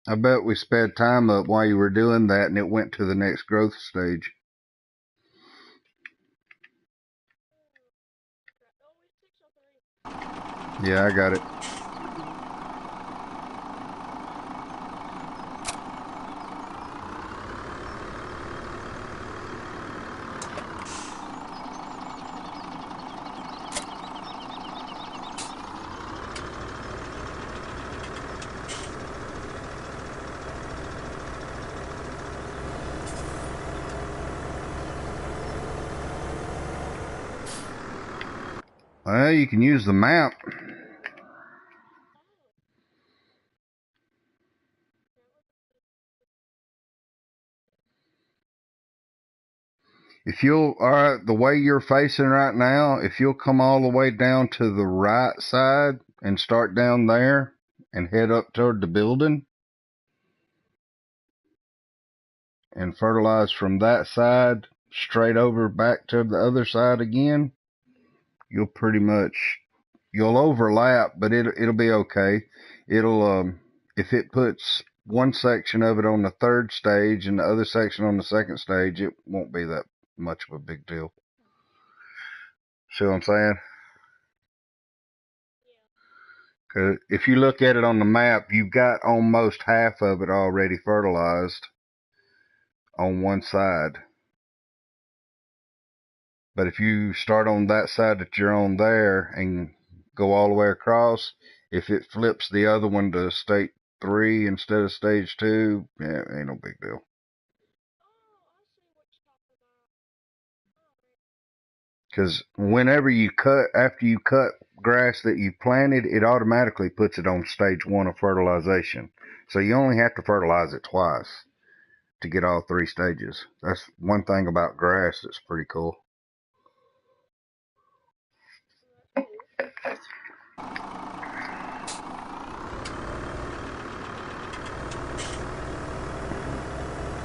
I bet we sped time up while you were doing that and it went to the next growth stage. Yeah, I got it. Well, you can use the map. If you'll, alright, the way you're facing right now, if you'll come all the way down to the right side and start down there and head up toward the building and fertilize from that side straight over back to the other side again, you'll pretty much, you'll overlap, but it'll be okay. It'll, if it puts one section of it on the third stage and the other section on the second stage, it won't be that much of a big deal. See what I'm saying? Cause if you look at it on the map, you've got almost half of it already fertilized on one side. But if you start on that side that you're on there and go all the way across, if it flips the other one to stage 3 instead of stage 2, yeah, ain't no big deal. Because whenever you cut, after you cut grass that you planted, it automatically puts it on stage 1 of fertilization. So you only have to fertilize it twice to get all 3 stages. That's one thing about grass that's pretty cool.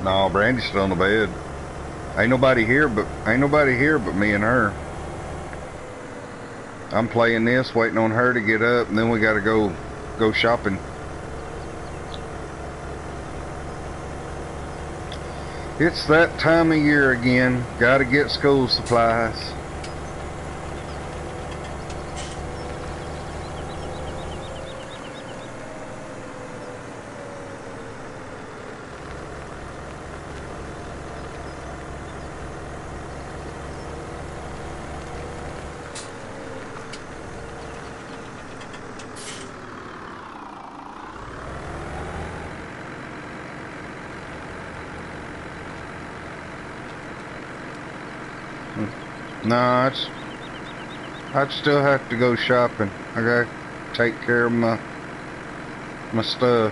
No, Brandy's still in the bed. Ain't nobody here but me and her. I'm playing this, waiting on her to get up, and then we gotta go shopping. It's that time of year again. Gotta get school supplies. No, I'd still have to go shopping. I gotta take care of my stuff.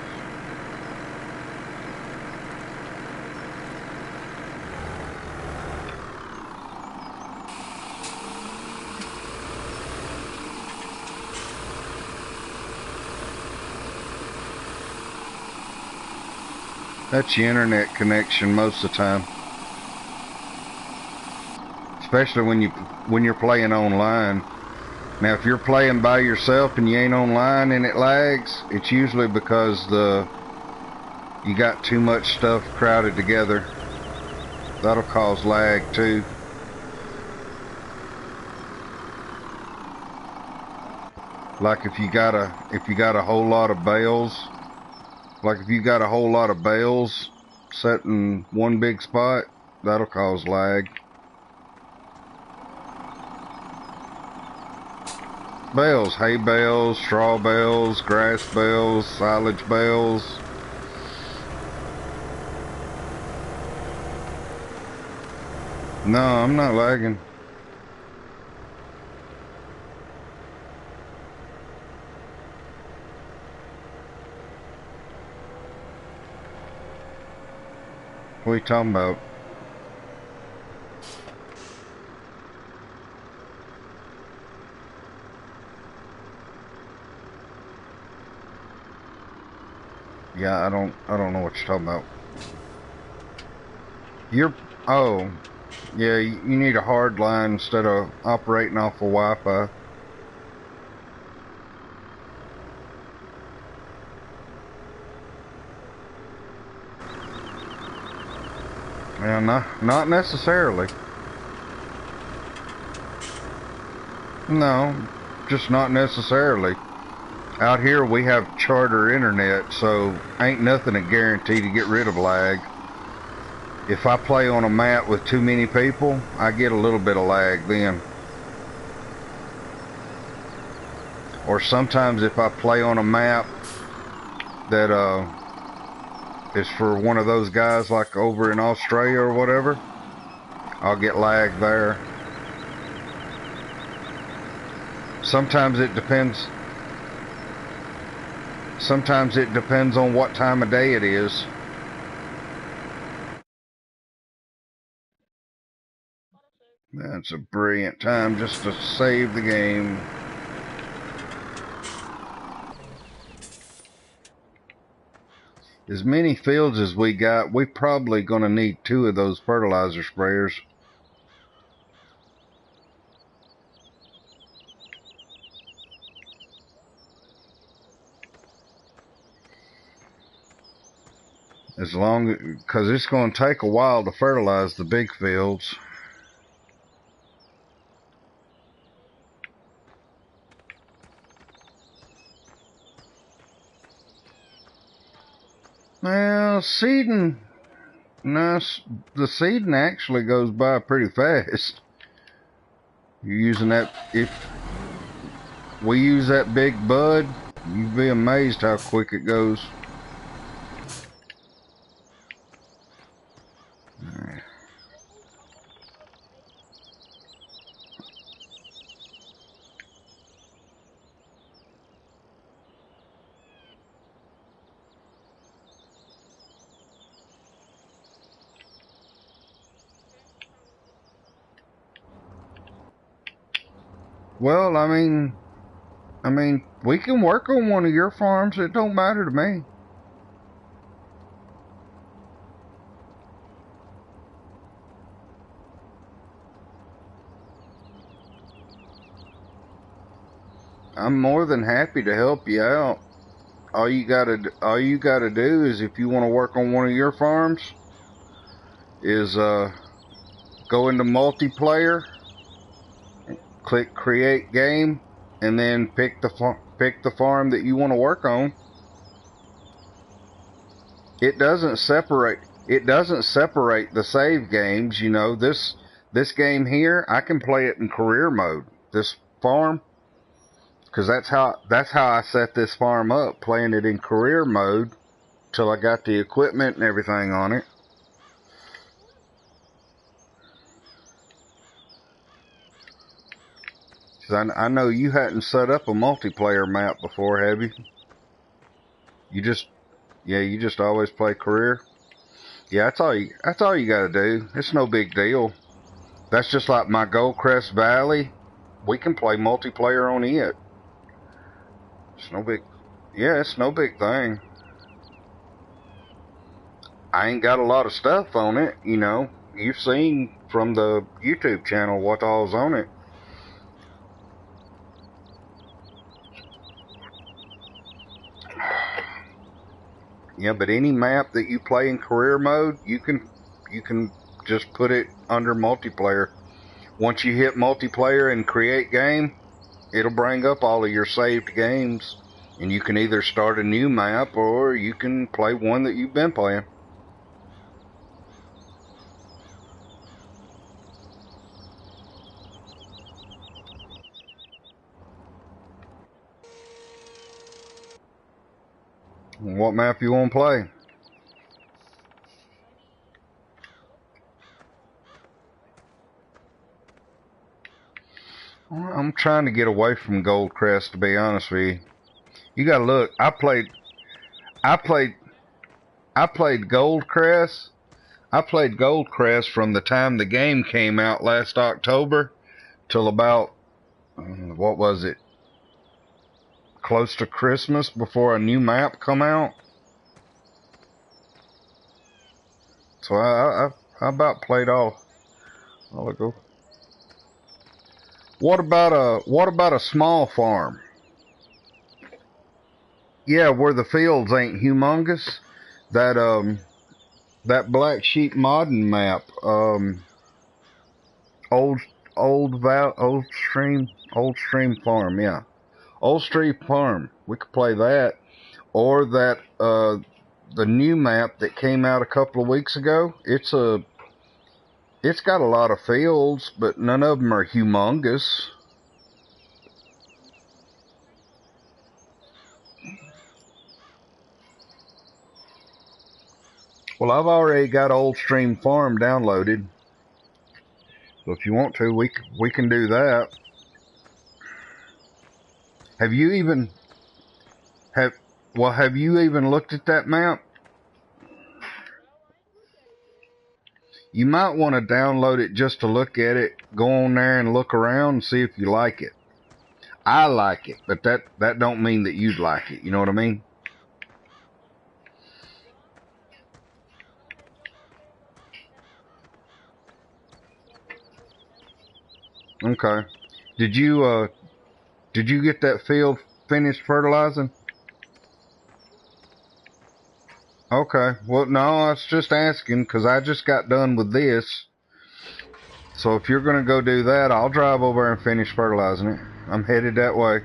That's your internet connection most of the time. Especially when you're playing online. Now, if you're playing by yourself and you ain't online and it lags, it's usually because you got too much stuff crowded together. That'll cause lag too. Like if you got a whole lot of bales, set in one big spot, that'll cause lag. Bales, hay bales, straw bales, grass bales, silage bales. No, I'm not lagging. What are you talking about? Yeah, I don't know what you're talking about. Oh, yeah, you need a hard line instead of operating off of Wi-Fi. Yeah, not necessarily. No, just not necessarily. Out here we have charter internet, so ain't nothing a guarantee to get rid of lag. If I play on a map with too many people, I get a little bit of lag then. Or sometimes if I play on a map that is for one of those guys like over in Australia or whatever, I'll get lag there. Sometimes it depends. Sometimes it depends on what time of day it is. That's a brilliant time just to save the game. As many fields as we got, we're probably going to need 2 of those fertilizer sprayers. Because it's going to take a while to fertilize the big fields. Well, seeding, no, the seeding actually goes by pretty fast. You're using that, if we use that big bud, you'd be amazed how quick it goes. Well, I mean, we can work on one of your farms. It don't matter to me. I'm more than happy to help you out. All you gotta do is, if you want to work on one of your farms, is go into multiplayer, click create game, and then pick the farm that you want to work on. It doesn't separate the save games. You know, this game here, I can play it in career mode. This farm, because that's how I set this farm up, playing it in career mode till I got the equipment and everything on it. Because I know you hadn't set up a multiplayer map before, have you? You just always play career. Yeah, that's all you gotta do. It's no big deal. That's just like my Goldcrest Valley. We can play multiplayer on it. It's no big, yeah, it's no big thing. I ain't got a lot of stuff on it, you know. You've seen from the YouTube channel what all's on it. Yeah, but any map that you play in career mode, you can just put it under multiplayer. Once you hit multiplayer and create game, it'll bring up all of your saved games, and you can either start a new map or you can play one that you've been playing. What map you want to play? I'm trying to get away from Goldcrest, to be honest with you. You gotta look. I played Goldcrest. I played Goldcrest from the time the game came out last October till about, what was it? Close to Christmas, before a new map come out. So I about played all ago. What about a small farm? Yeah, where the fields ain't humongous. That Black Sheep modding map. Old Stream Farm. Yeah, Old Stream Farm. We could play that, or that the new map that came out a couple of weeks ago. It's got a lot of fields, but none of them are humongous. Well, I've already got Old Stream Farm downloaded, so if you want to, we can do that. Have you even looked at that map? You might want to download it just to look at it. Go on there and look around and see if you like it. I like it, but that don't mean that you'd like it. You know what I mean? Okay. Did you get that field finished fertilizing? Okay. Well, no, I was just asking because I just got done with this. So if you're gonna go do that, I'll drive over and finish fertilizing it. I'm headed that way.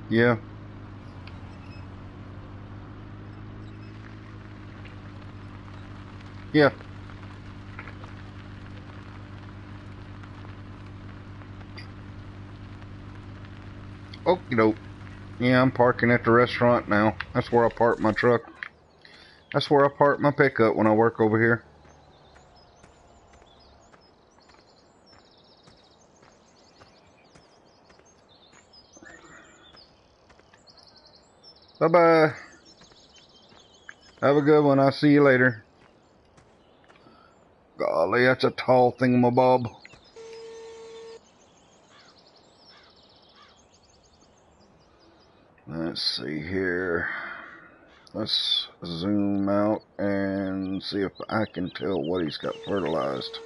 Yeah. Yeah. Okie doke. Yeah, I'm parking at the restaurant now. That's where I park my truck. That's where I park my pickup when I work over here. Bye-bye. Have a good one. I'll see you later. golly, that's a tall thingamabob. Let's see here. Let's zoom out and see if I can tell what he's got fertilized.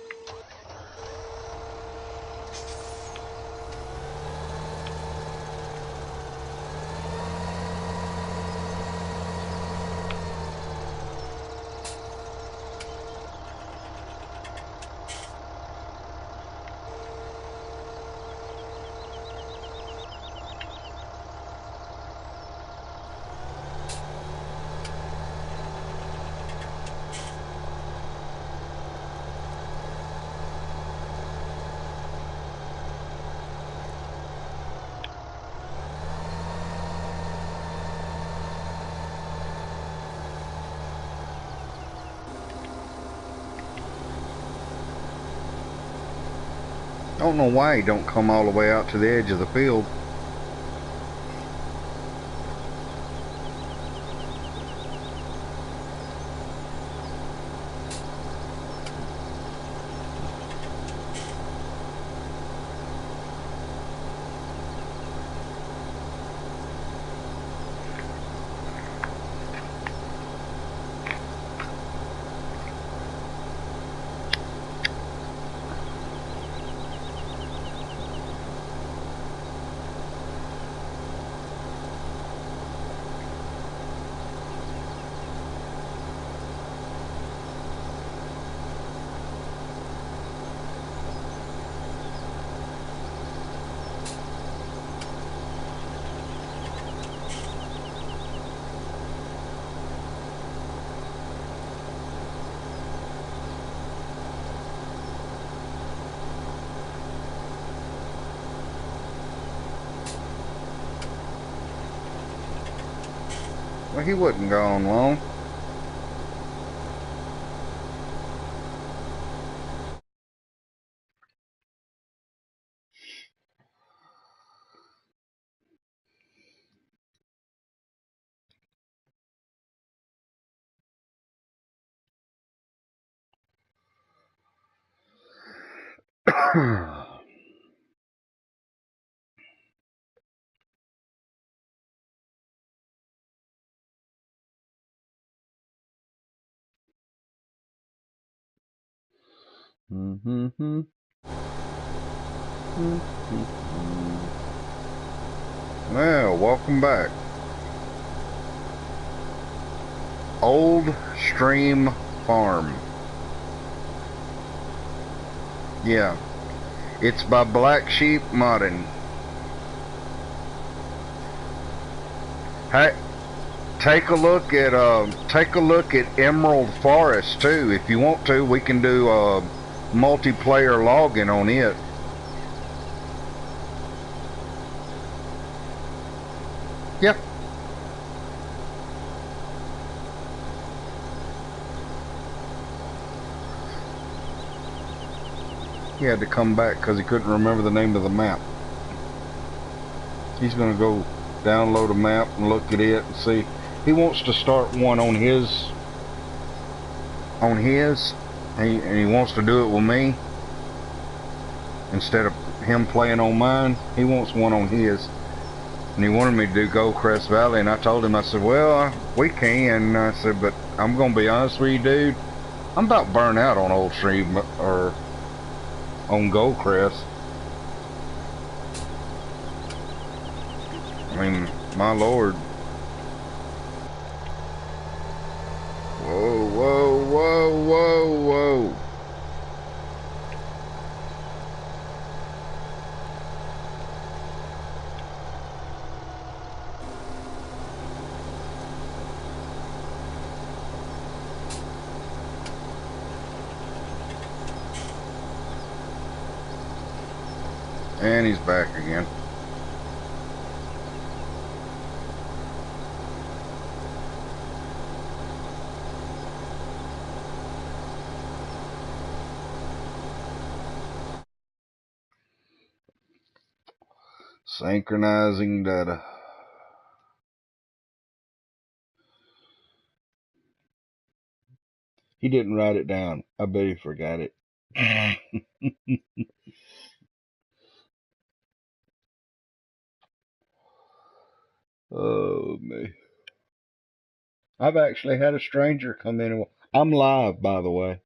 I don't know why he don't come all the way out to the edge of the field. Well, he wasn't gone long. Well, welcome back. Old Stream Farm. Yeah, it's by Black Sheep Modding. Hey, take a look at Emerald Forest too. If you want to, we can do multiplayer logging on it. Yep. He had to come back because he couldn't remember the name of the map. He's going to go download a map and look at it and see. He wants to start one on his, and he wants to do it with me instead of him playing on mine. He wants one on his, and he wanted me to do Goldcrest Valley, and I told him, I said, well, we can. I said, but I'm going to be honest with you, dude, I'm about burnt out on Old Stream or on Goldcrest. I mean, my lord. Whoa, whoa, whoa, whoa, whoa. And he's back again. Synchronizing data. He didn't write it down. I bet he forgot it. Oh, me. I've actually had a stranger come in. I'm live, by the way.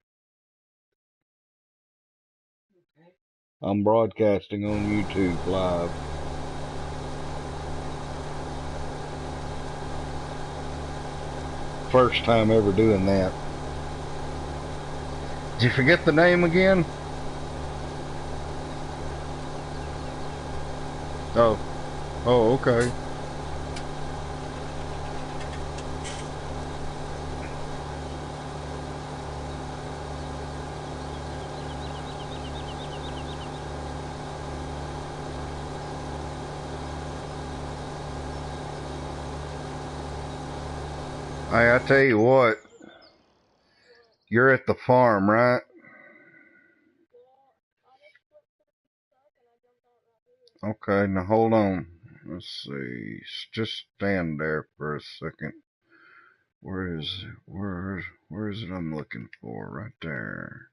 I'm broadcasting on YouTube live. First time ever doing that. Did you forget the name again? Oh. Oh, okay. Hey, I tell you what. You're at the farm, right? Okay, now hold on. Let's see. Just stand there for a second. Where is it I'm looking for? Right there.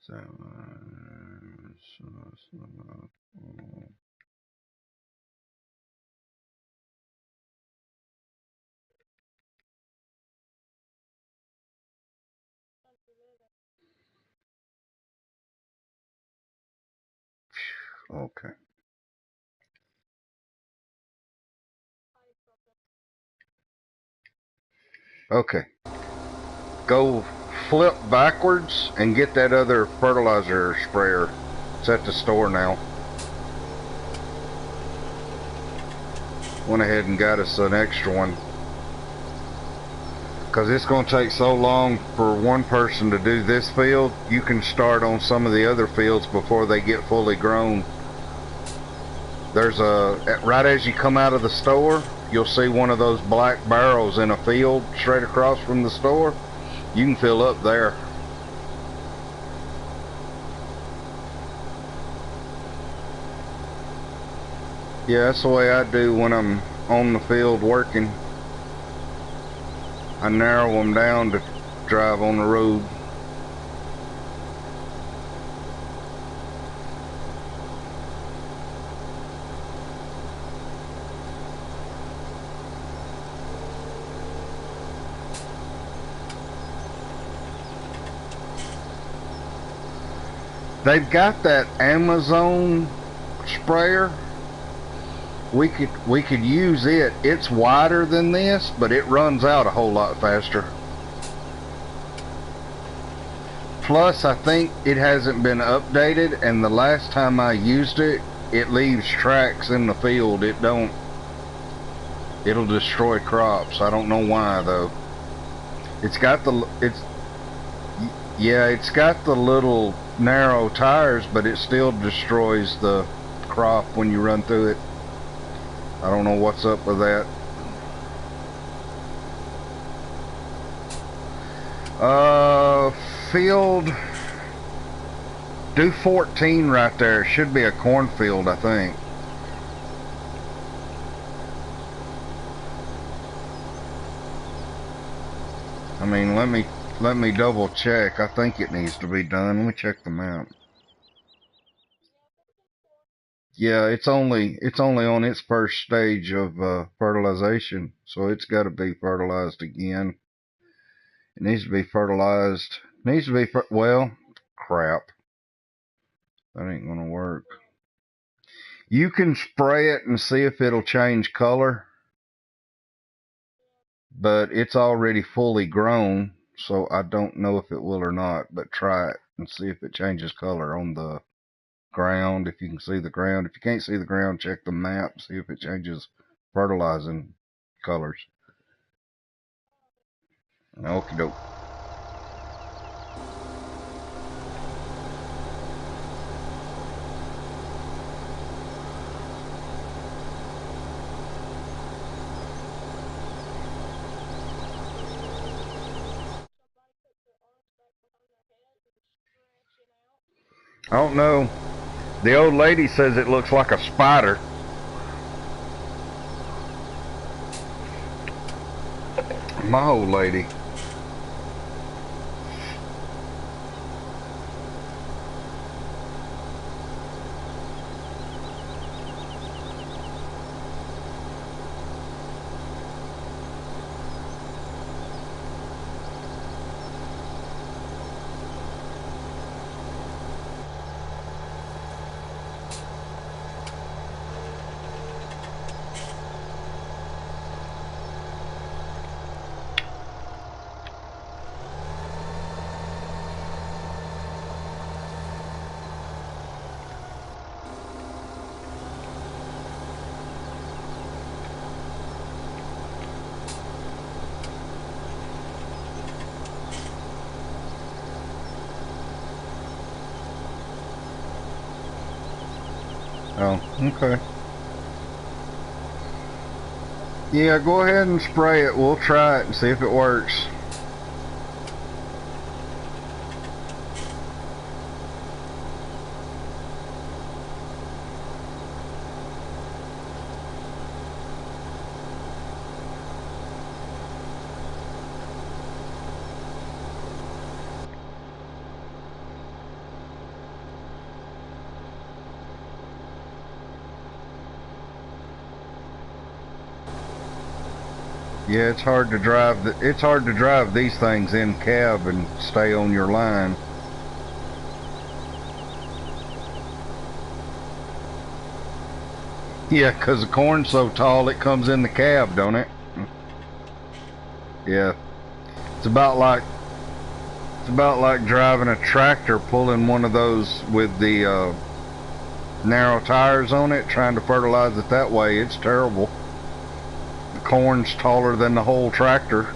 So, okay. Okay. Go flip backwards and get that other fertilizer sprayer. It's at the store now. Went ahead and got us an extra one. Because it's going to take so long for one person to do this field, you can start on some of the other fields before they get fully grown. There's right as you come out of the store, you'll see one of those black barrels in a field straight across from the store. You can fill up there. Yeah, that's the way I do when I'm on the field working. I narrow them down to drive on the road. They've got that Amazon sprayer. We could use it. It's wider than this, but it runs out a whole lot faster. Plus, I think it hasn't been updated, and the last time I used it, it leaves tracks in the field. It'll destroy crops. I don't know why though. It's got the little narrow tires, but it still destroys the crop when you run through it. I don't know what's up with that. Field, do 14 right there. It should be a cornfield, I think. I mean, let me double check. I think it needs to be done. Let me check the map. Yeah, it's only on its first stage of fertilization, so it's got to be fertilized again. It needs to be fertilized. Needs to be well, crap. That ain't gonna work. You can spray it and see if it'll change color, but it's already fully grown, so I don't know if it will or not. But try it and see if it changes color on the ground. If you can see the ground. If you can't see the ground, check the map. See if it changes fertilizing colors. Okie doke. I don't know. The old lady says it looks like a spider. my old lady. Oh, okay. Yeah, go ahead and spray it. We'll try it and see if it works. Yeah, it's hard to drive. It's hard to drive these things in cab and stay on your line. Yeah, 'cause the corn's so tall it comes in the cab, don't it? Yeah, it's about like driving a tractor pulling one of those with the narrow tires on it, trying to fertilize it that way. It's terrible. The corn's taller than the whole tractor.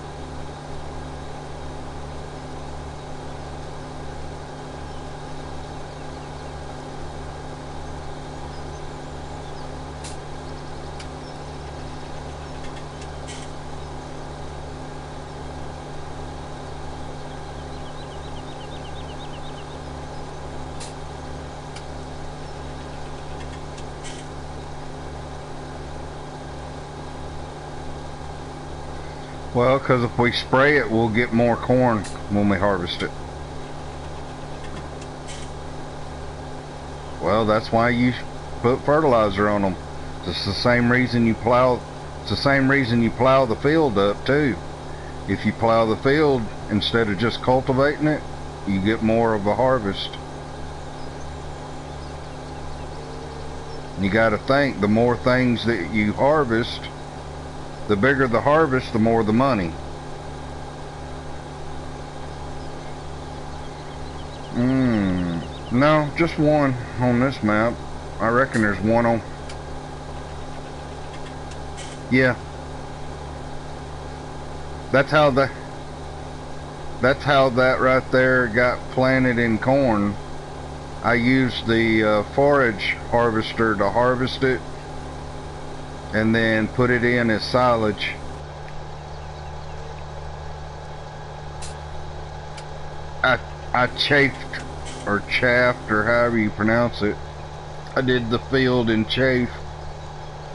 Well, because if we spray it, we'll get more corn when we harvest it. Well, that's why you put fertilizer on them. It's the same reason you plow. It's the same reason you plow the field up too. If you plow the field instead of just cultivating it, you get more of a harvest. You got to think, the more things that you harvest, the bigger the harvest, the more the money. No, just one on this map. I reckon there's one on. Yeah. That's how that right there got planted in corn. I used the forage harvester to harvest it and then put it in as silage. I chaffed or chaffed or however you pronounce it. I did the field in chaff,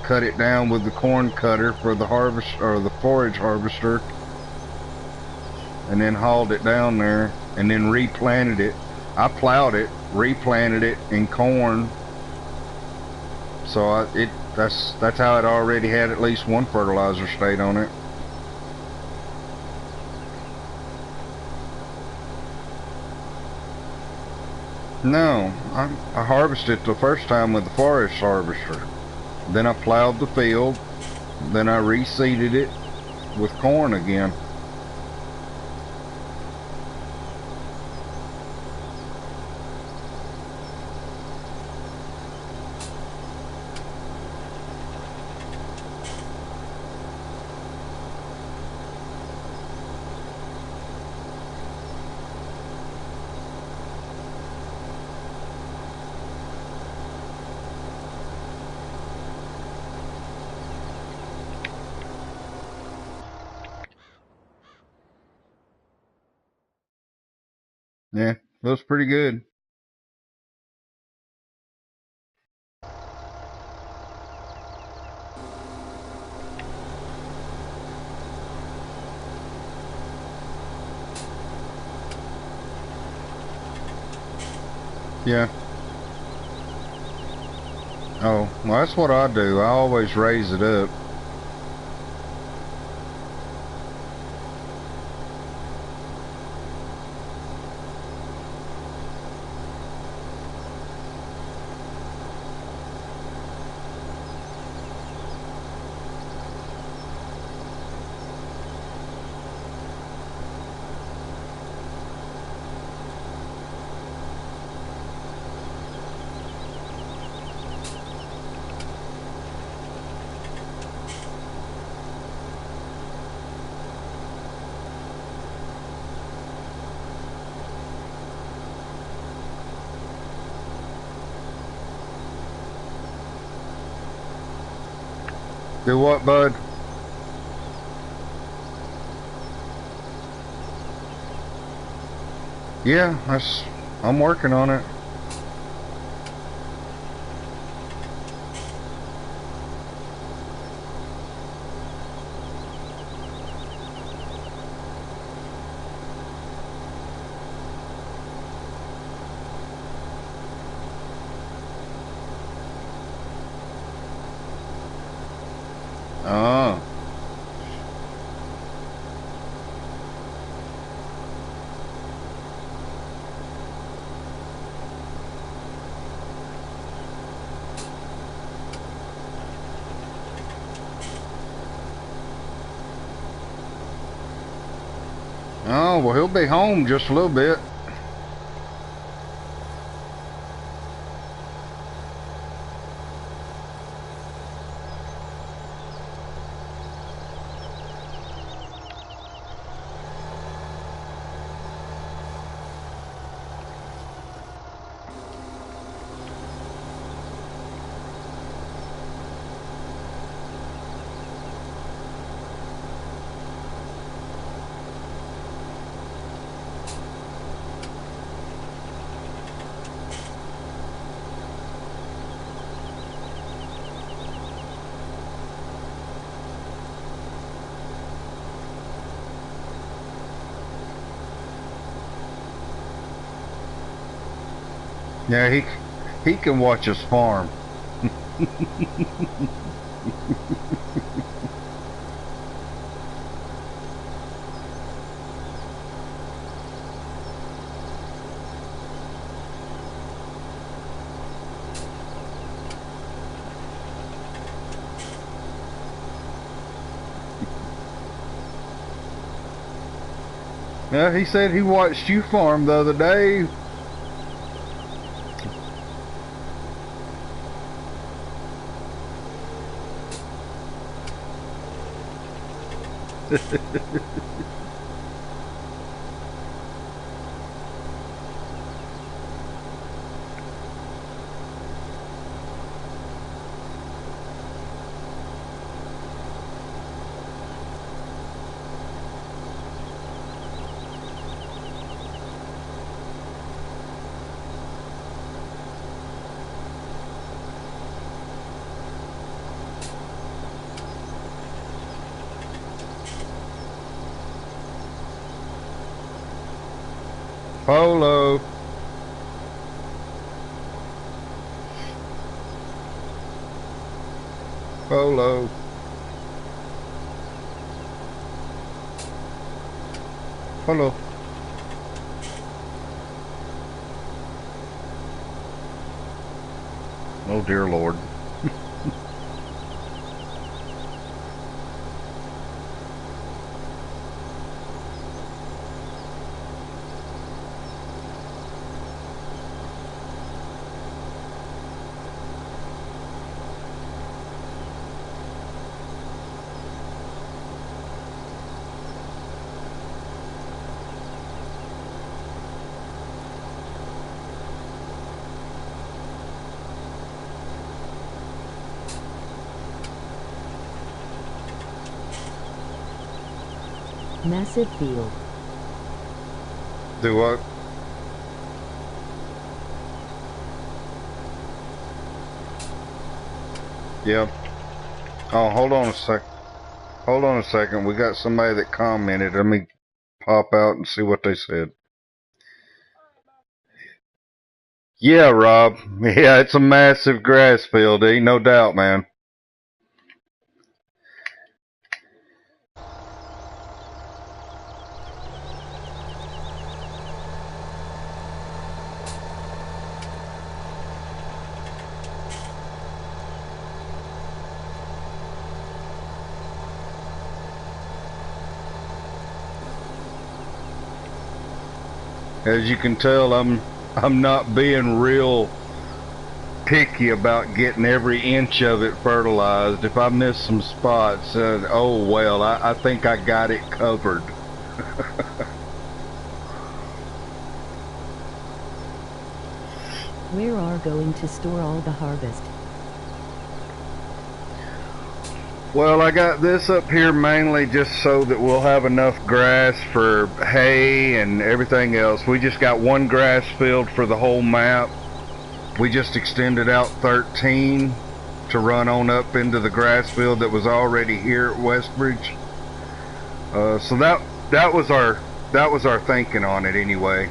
cut it down with the corn cutter for the harvest or the forage harvester, and then hauled it down there and then replanted it. I plowed it, replanted it in corn. So that's how it already had at least one fertilizer state on it. No, I harvested it the first time with the forage harvester. Then I plowed the field. Then I reseeded it with corn again. Yeah, that was pretty good. Yeah. Oh, well, that's what I do. I always raise it up. Do what, bud? Yeah, I'm working on it. Oh. Oh, well, he'll be home just a little bit. Yeah, he can watch us farm. Yeah, he said he watched you farm the other day. Polo. Polo. Polo. Oh, dear Lord. Massive field. Do what? Yeah. Oh, hold on a sec. Hold on a second. We got somebody that commented. Let me pop out and see what they said. Yeah, Rob. Yeah, it's a massive grass field, no doubt, man. As you can tell, I'm not being real picky about getting every inch of it fertilized. If I miss some spots, oh well, I think I got it covered. Where are going to store all the harvest? Well, I got this up here mainly just so that we'll have enough grass for hay and everything else. We just got one grass field for the whole map. We just extended out 13 to run on up into the grass field that was already here at Westbridge. So that was our thinking on it anyway.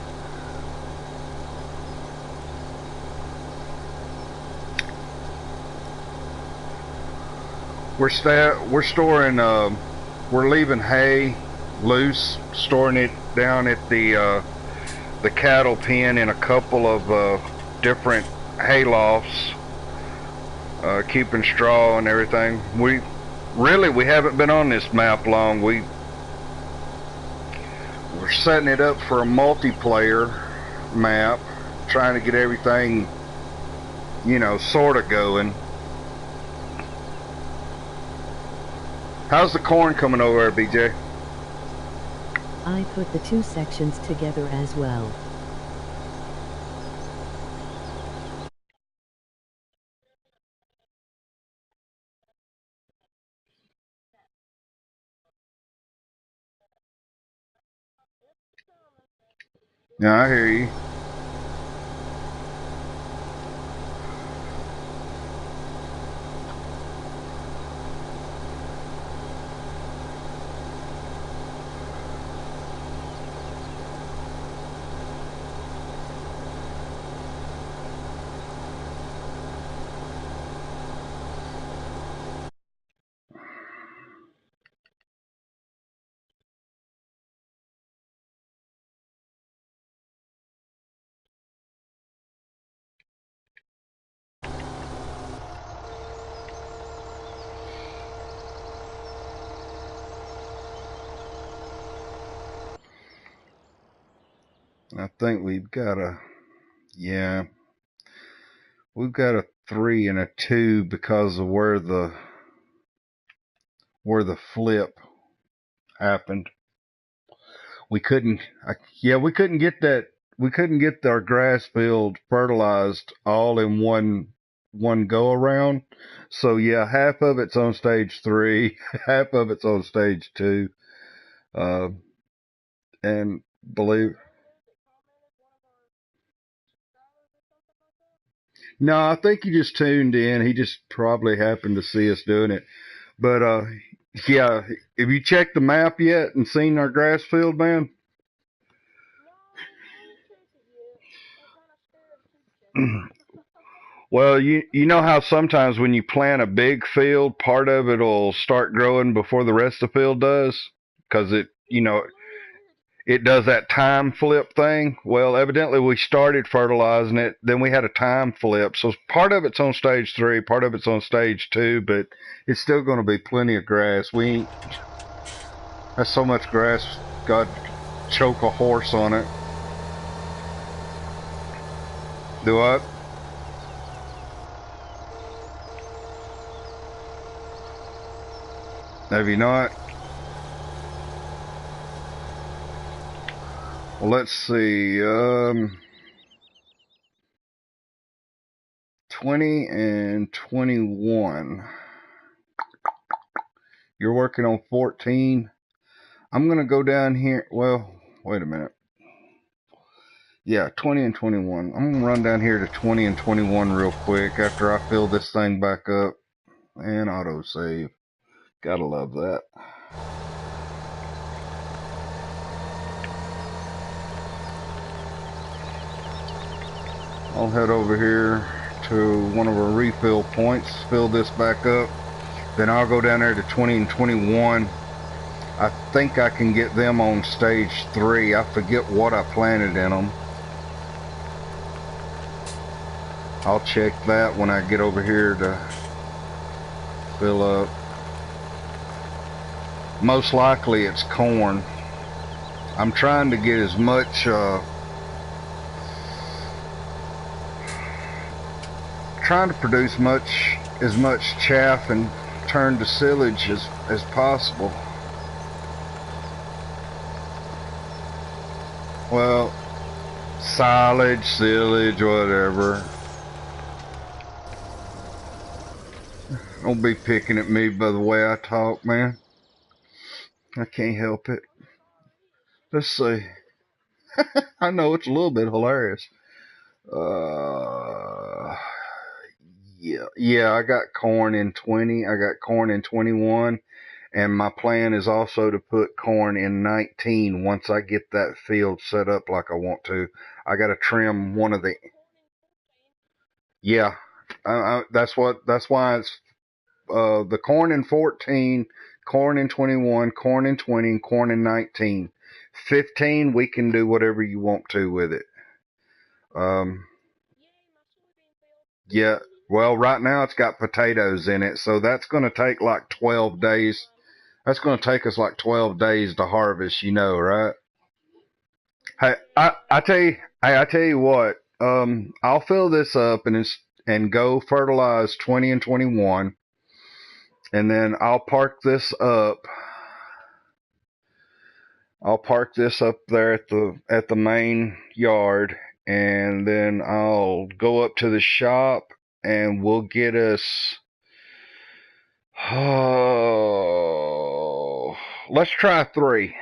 We're storing we're leaving hay loose, storing it down at the cattle pen in a couple of different hay lofts, keeping straw and everything. We haven't been on this map long. We're setting it up for a multiplayer map, trying to get everything, sort of going. How's the corn coming over there, BJ? I put the two sections together as well. Yeah, I hear you. I think we've got yeah, we've got a 3 and a 2 because of where the flip happened. We couldn't, yeah, we couldn't get our grass field fertilized all in one go around. So yeah, half of it's on stage 3, half of it's on stage 2. Uh, and believe, no, I think he just tuned in. He just probably happened to see us doing it. But yeah, have you checked the map yet and seen our grass field, man? Well, you know how sometimes when you plant a big field, part of it'll start growing before the rest of the field does, because it does that time flip thing. Well, evidently we started fertilizing it, then we had a time flip. So part of it's on stage 3, part of it's on stage 2, but it's still going to be plenty of grass. We ain't, that's so much grass, God, choke a horse on it. Do what? Have you not? Well, let's see. 20 and 21. You're working on 14. I'm going to go down here. Well, wait a minute. Yeah, 20 and 21. I'm going to run down here to 20 and 21 real quick after I fill this thing back up and autosave. Gotta love that. I'll head over here to one of our refill points, fill this back up. Then I'll go down there to 20 and 21. I think I can get them on stage 3. I forget what I planted in them. I'll check that when I get over here to fill up. Most likely it's corn. I'm trying to get as much trying to produce as much chaff and turn to silage as possible. Well, silage, whatever. Don't be picking at me by the way I talk, man. I can't help it. Let's see. I know it's a little bit hilarious. Yeah, I got corn in 20. I got corn in 21. And my plan is also to put corn in 19 once I get that field set up like I want to. I got to trim one of the. Yeah, that's why it's the corn in 14, corn in 21, corn in 20, and corn in 19. 15, we can do whatever you want to with it. Um, yeah, well, right now it's got potatoes in it, so that's going to take like 12 days. That's going to take us like 12 days to harvest, right? Hey, I tell you what, I'll fill this up and go fertilize 20 and 21, and then I'll park this up there at the main yard, and then I'll go up to the shop and we'll get us. Oh, let's try 3.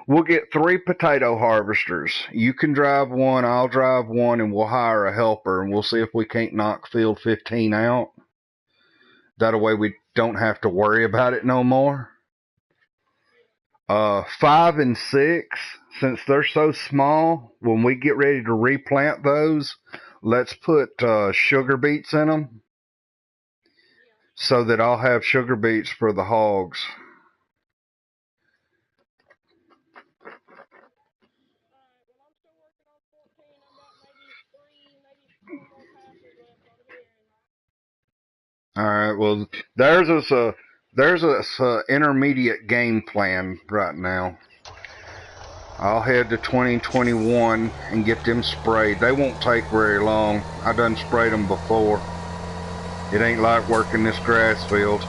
We'll get 3 potato harvesters. You can drive one, I'll drive one, and we'll hire a helper, and we'll see if we can't knock field 15 out. That way we don't have to worry about it no more. 5 and 6, since they're so small, when we get ready to replant those, let's put sugar beets in them so that I'll have sugar beets for the hogs. All right. Well, there's a intermediate game plan right now. I'll head to 2021 and get them sprayed. They won't take very long. I done sprayed them before. It ain't like working this grass field.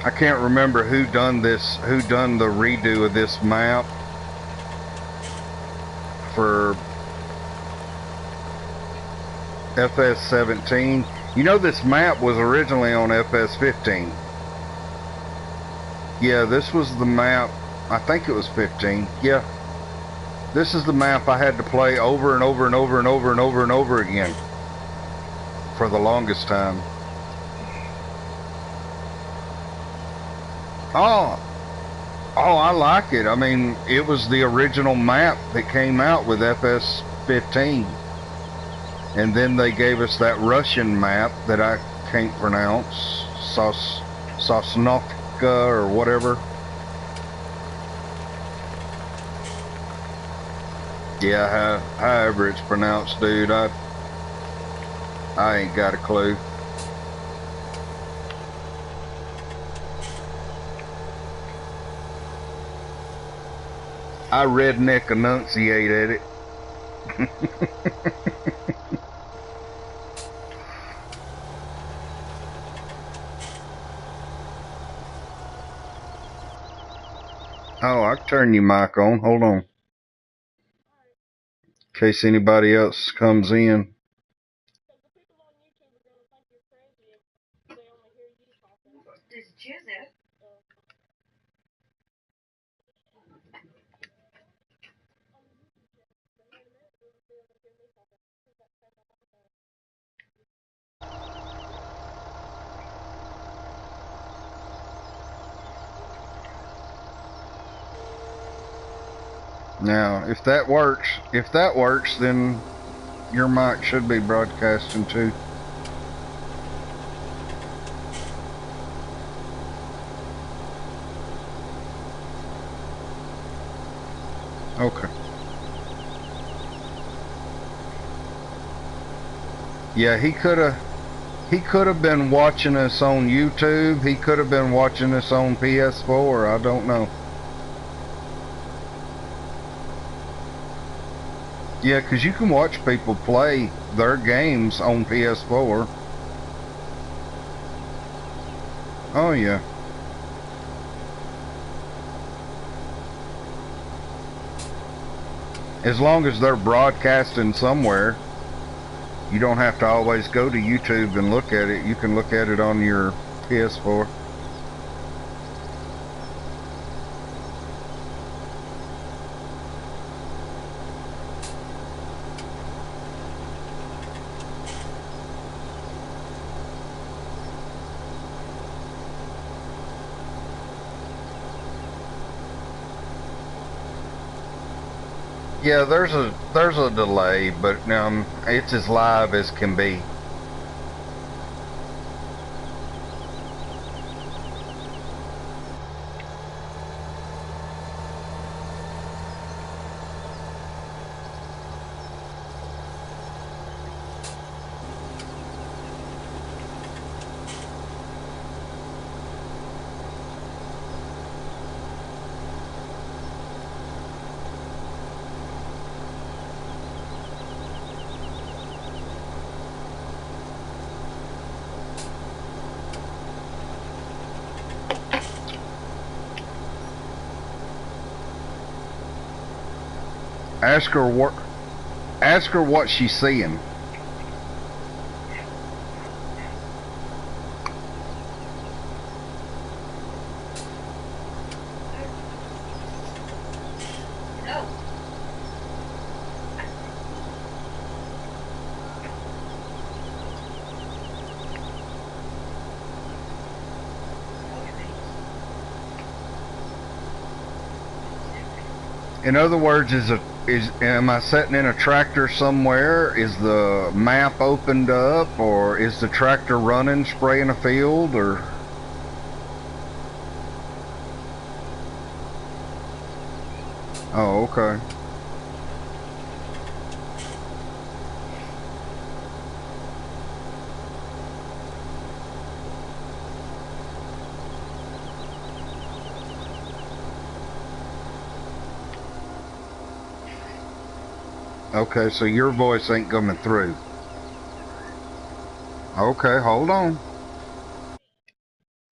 I can't remember who done the redo of this map for FS 17. This map was originally on FS 15. Yeah, this was the map. I think it was 15. Yeah. This is the map I had to play over and over and over and over and over and over again for the longest time. Oh, I like it. I mean, it was the original map that came out with FS 15. And then they gave us that Russian map that I can't pronounce. Sosnovka or whatever. Yeah, however it's pronounced, dude. I ain't got a clue. I redneck enunciate at it. Oh, I can turn your mic on. Hold on. In case anybody else comes in. Now, if that works, then your mic should be broadcasting too. Okay. Yeah, he could have been watching us on YouTube. He could have been watching us on PS4. I don't know. Yeah, 'cause you can watch people play their games on PS4. Oh yeah. As long as they're broadcasting somewhere, you don't have to always go to YouTube and look at it. You can look at it on your PS4. Yeah, there's a delay, but it's as live as can be. Ask her what she's seeing. In other words, am I sitting in a tractor somewhere? Is the map opened up, or is the tractor running, spraying a field, or? Oh, okay. Okay, so your voice ain't coming through. Okay, hold on.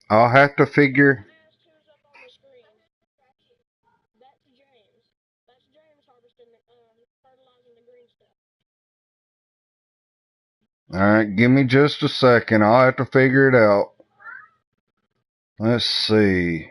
I'll have to figure. Alright, give me just a second. I'll have to figure it out. Let's see.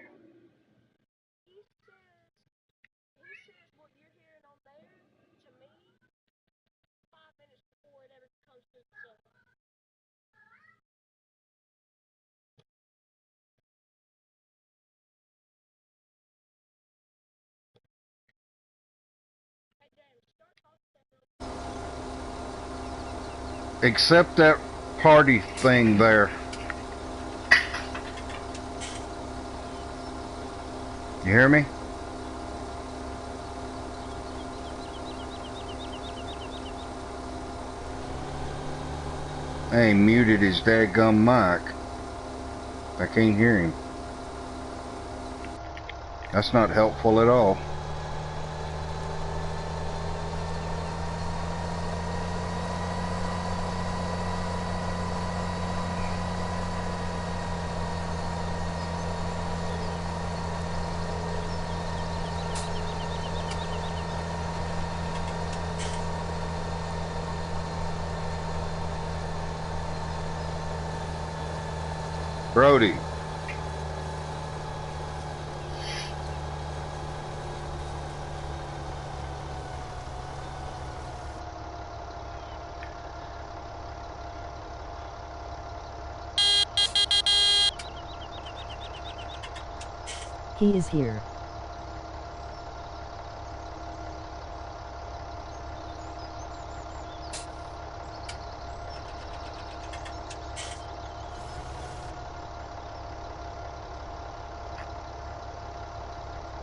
Except that party thing there. You hear me? I ain't muted his dadgum mic. I can't hear him. That's not helpful at all. Brody. He is here.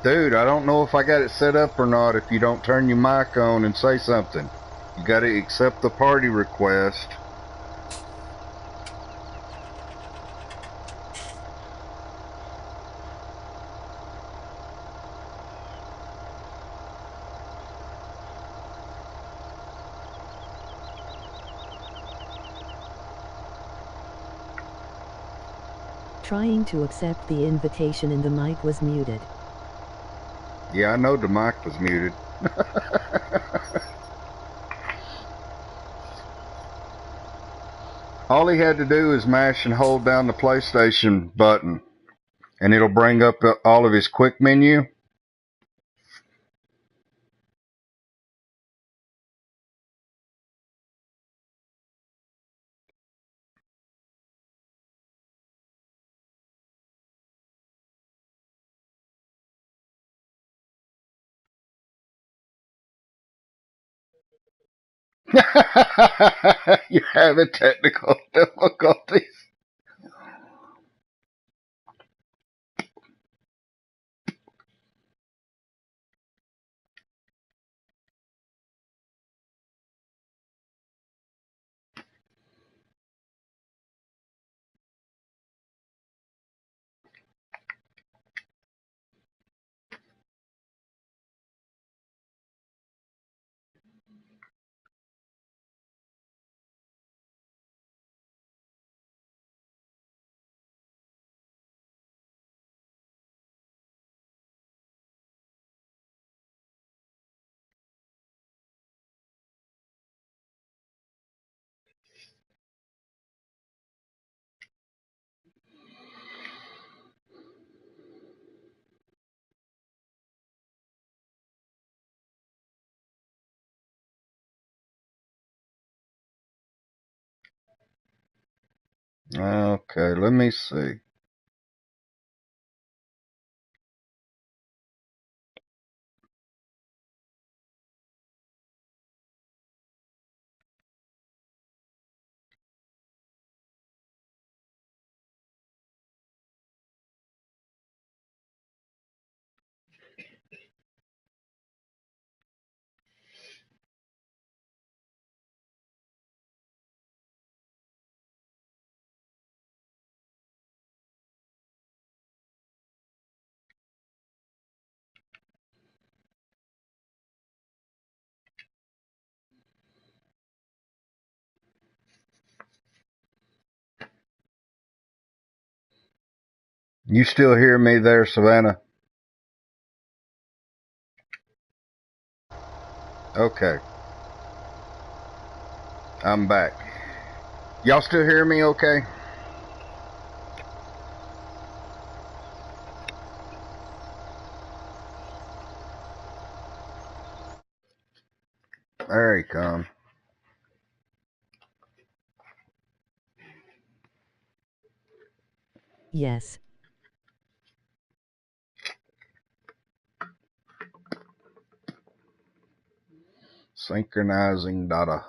Dude, I don't know if I got it set up or not if you don't turn your mic on and say something. You gotta accept the party request. Trying to accept the invitation and the mic was muted. Yeah, I know the mic was muted. All he had to do is mash and hold down the PlayStation button, and it'll bring up all of his quick menu. You're having technical difficulties. Okay, let me see. You still hear me there, Savannah? Okay, I'm back. Y'all still hear me okay? There he comes. Yes. Synchronizing data.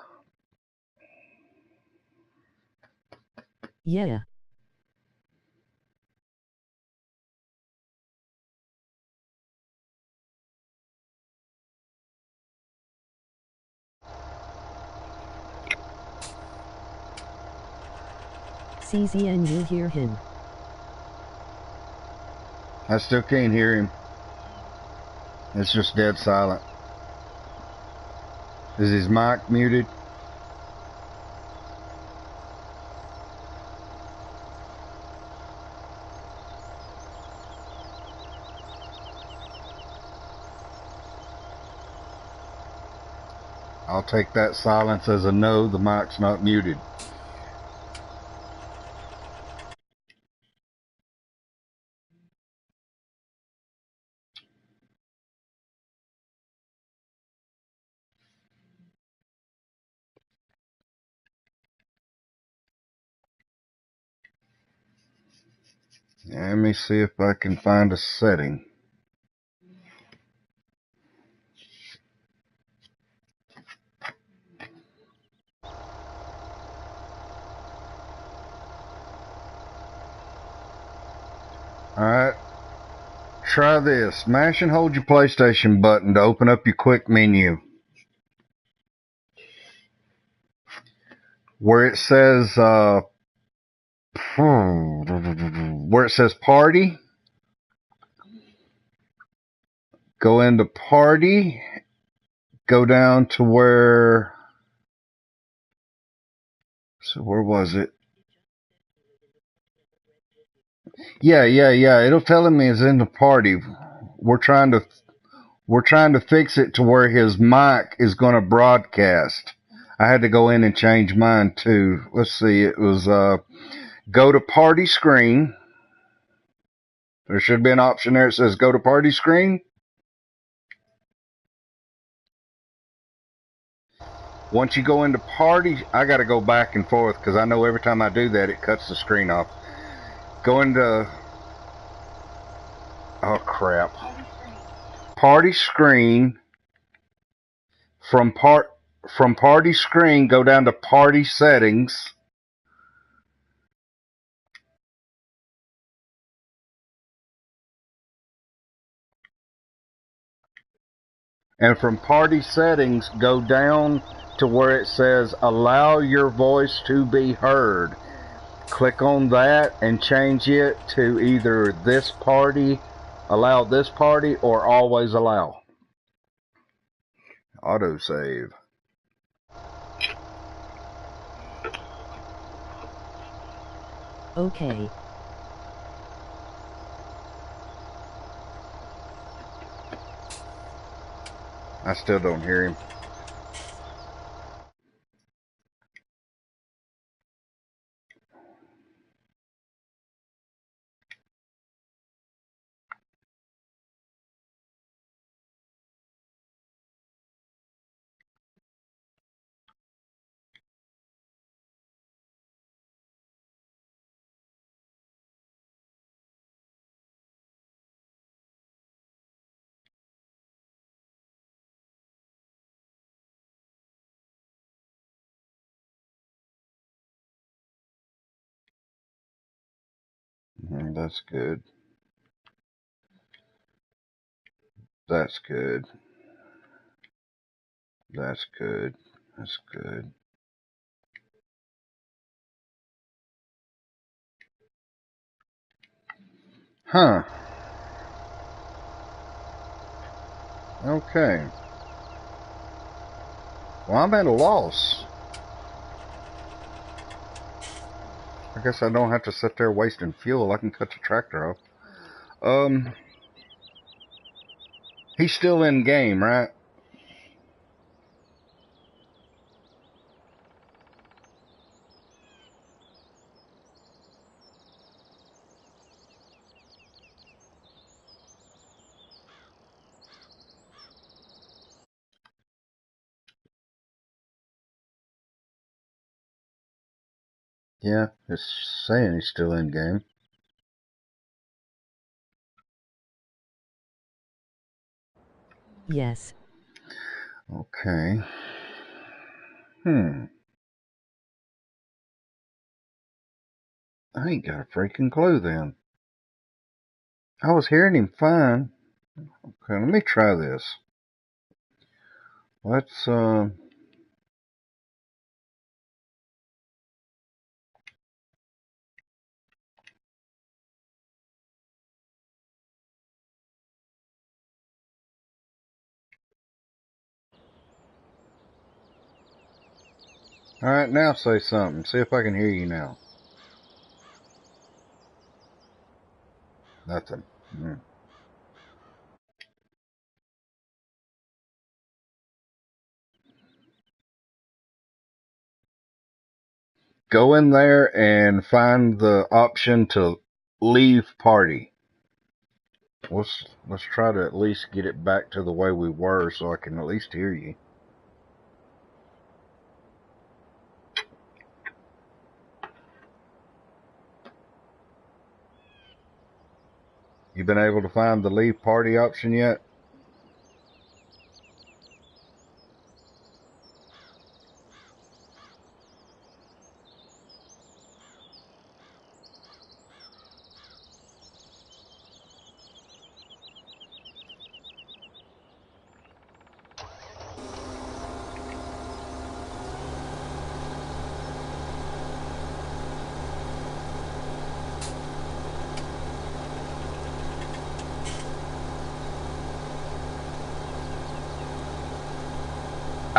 Yeah. CZ, and you hear him. I still can't hear him. It's just dead silent. Is his mic muted? I'll take that silence as a no, the mic's not muted. Let me see if I can find a setting. Alright. Try this. Mash and hold your PlayStation button to open up your quick menu. Where it says party, go into party, go down to where, so where was it? Yeah. It'll tell me it's in the party. We're trying to fix it to where his mic is going to broadcast. I had to go in and change mine too. Let's see. It was go to party screen. There should be an option there that says go to party screen. Once you go into party, I got to go back and forth because I know every time I do that, it cuts the screen off. Go into, oh crap, party screen. From party screen, go down to party settings. And from party settings, go down to where it says allow your voice to be heard. Click on that and change it to either this party, allow this party, or always allow. Autosave. Okay. I still don't hear him. That's good. That's good. That's good. That's good. Huh. Okay. Well, I'm at a loss. I guess I don't have to sit there wasting fuel. I can cut the tractor off. He's still in game, right? Yeah, it's saying he's still in game. Yes. Okay. I ain't got a freaking clue then. I was hearing him fine. Okay, let me try this. Let's, alright, now say something. See if I can hear you now. Nothing. Go in there and find the option to leave party. Let's try to at least get it back to the way we were so I can at least hear you. You been able to find the leave party option yet?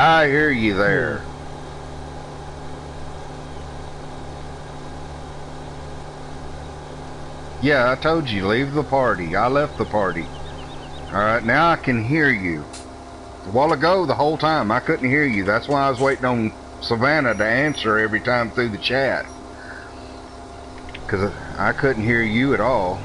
I hear you there. Yeah, I told you, leave the party. I left the party. Alright, now I can hear you. A while ago, the whole time, I couldn't hear you. That's why I was waiting on Savannah to answer every time through the chat. Because I couldn't hear you at all.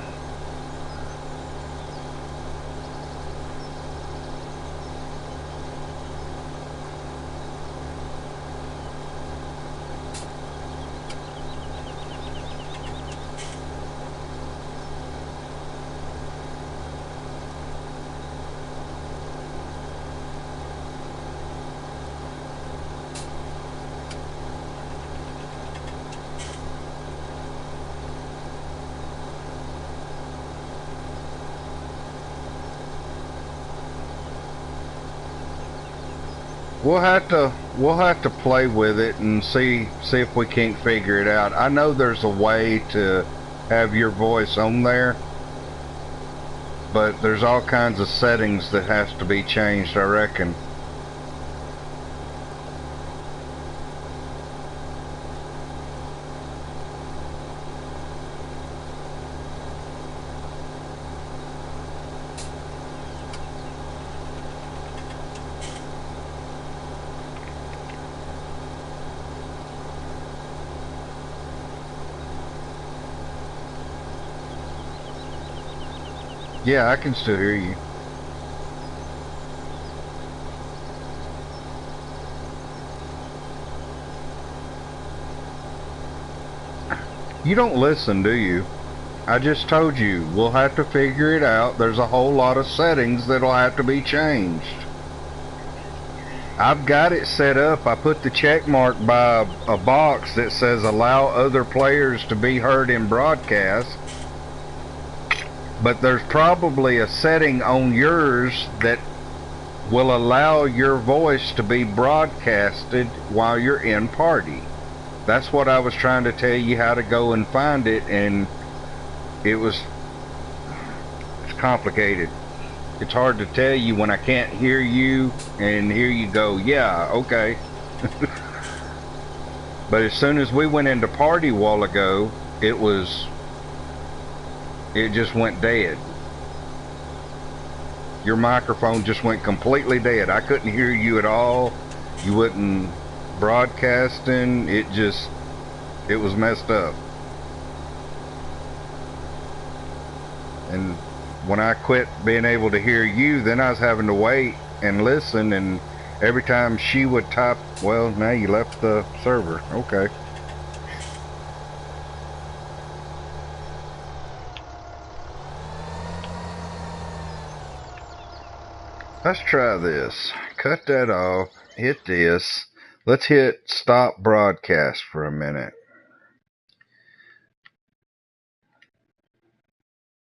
We'll have to play with it and see if we can't figure it out. I know there's a way to have your voice on there, but there's all kinds of settings that has to be changed, I reckon. Yeah, I can still hear you. You don't listen, do you? I just told you, we'll have to figure it out. There's a whole lot of settings that'll have to be changed. I've got it set up. I put the check mark by a box that says allow other players to be heard in broadcast. But there's probably a setting on yours that will allow your voice to be broadcasted while you're in party. That's what I was trying to tell you how to go and find it, and it's complicated. It's hard to tell you when I can't hear you and hear you go, yeah, okay. But as soon as we went into party a while ago, it just went dead. Your microphone just went completely dead. I couldn't hear you at all. You wasn't broadcasting. It was messed up. And when I quit being able to hear you, then I was having to wait and listen, and every time she would type, well, now you left the server. Okay. Let's try this. Cut that off. Hit this. Let's hit stop broadcast for a minute.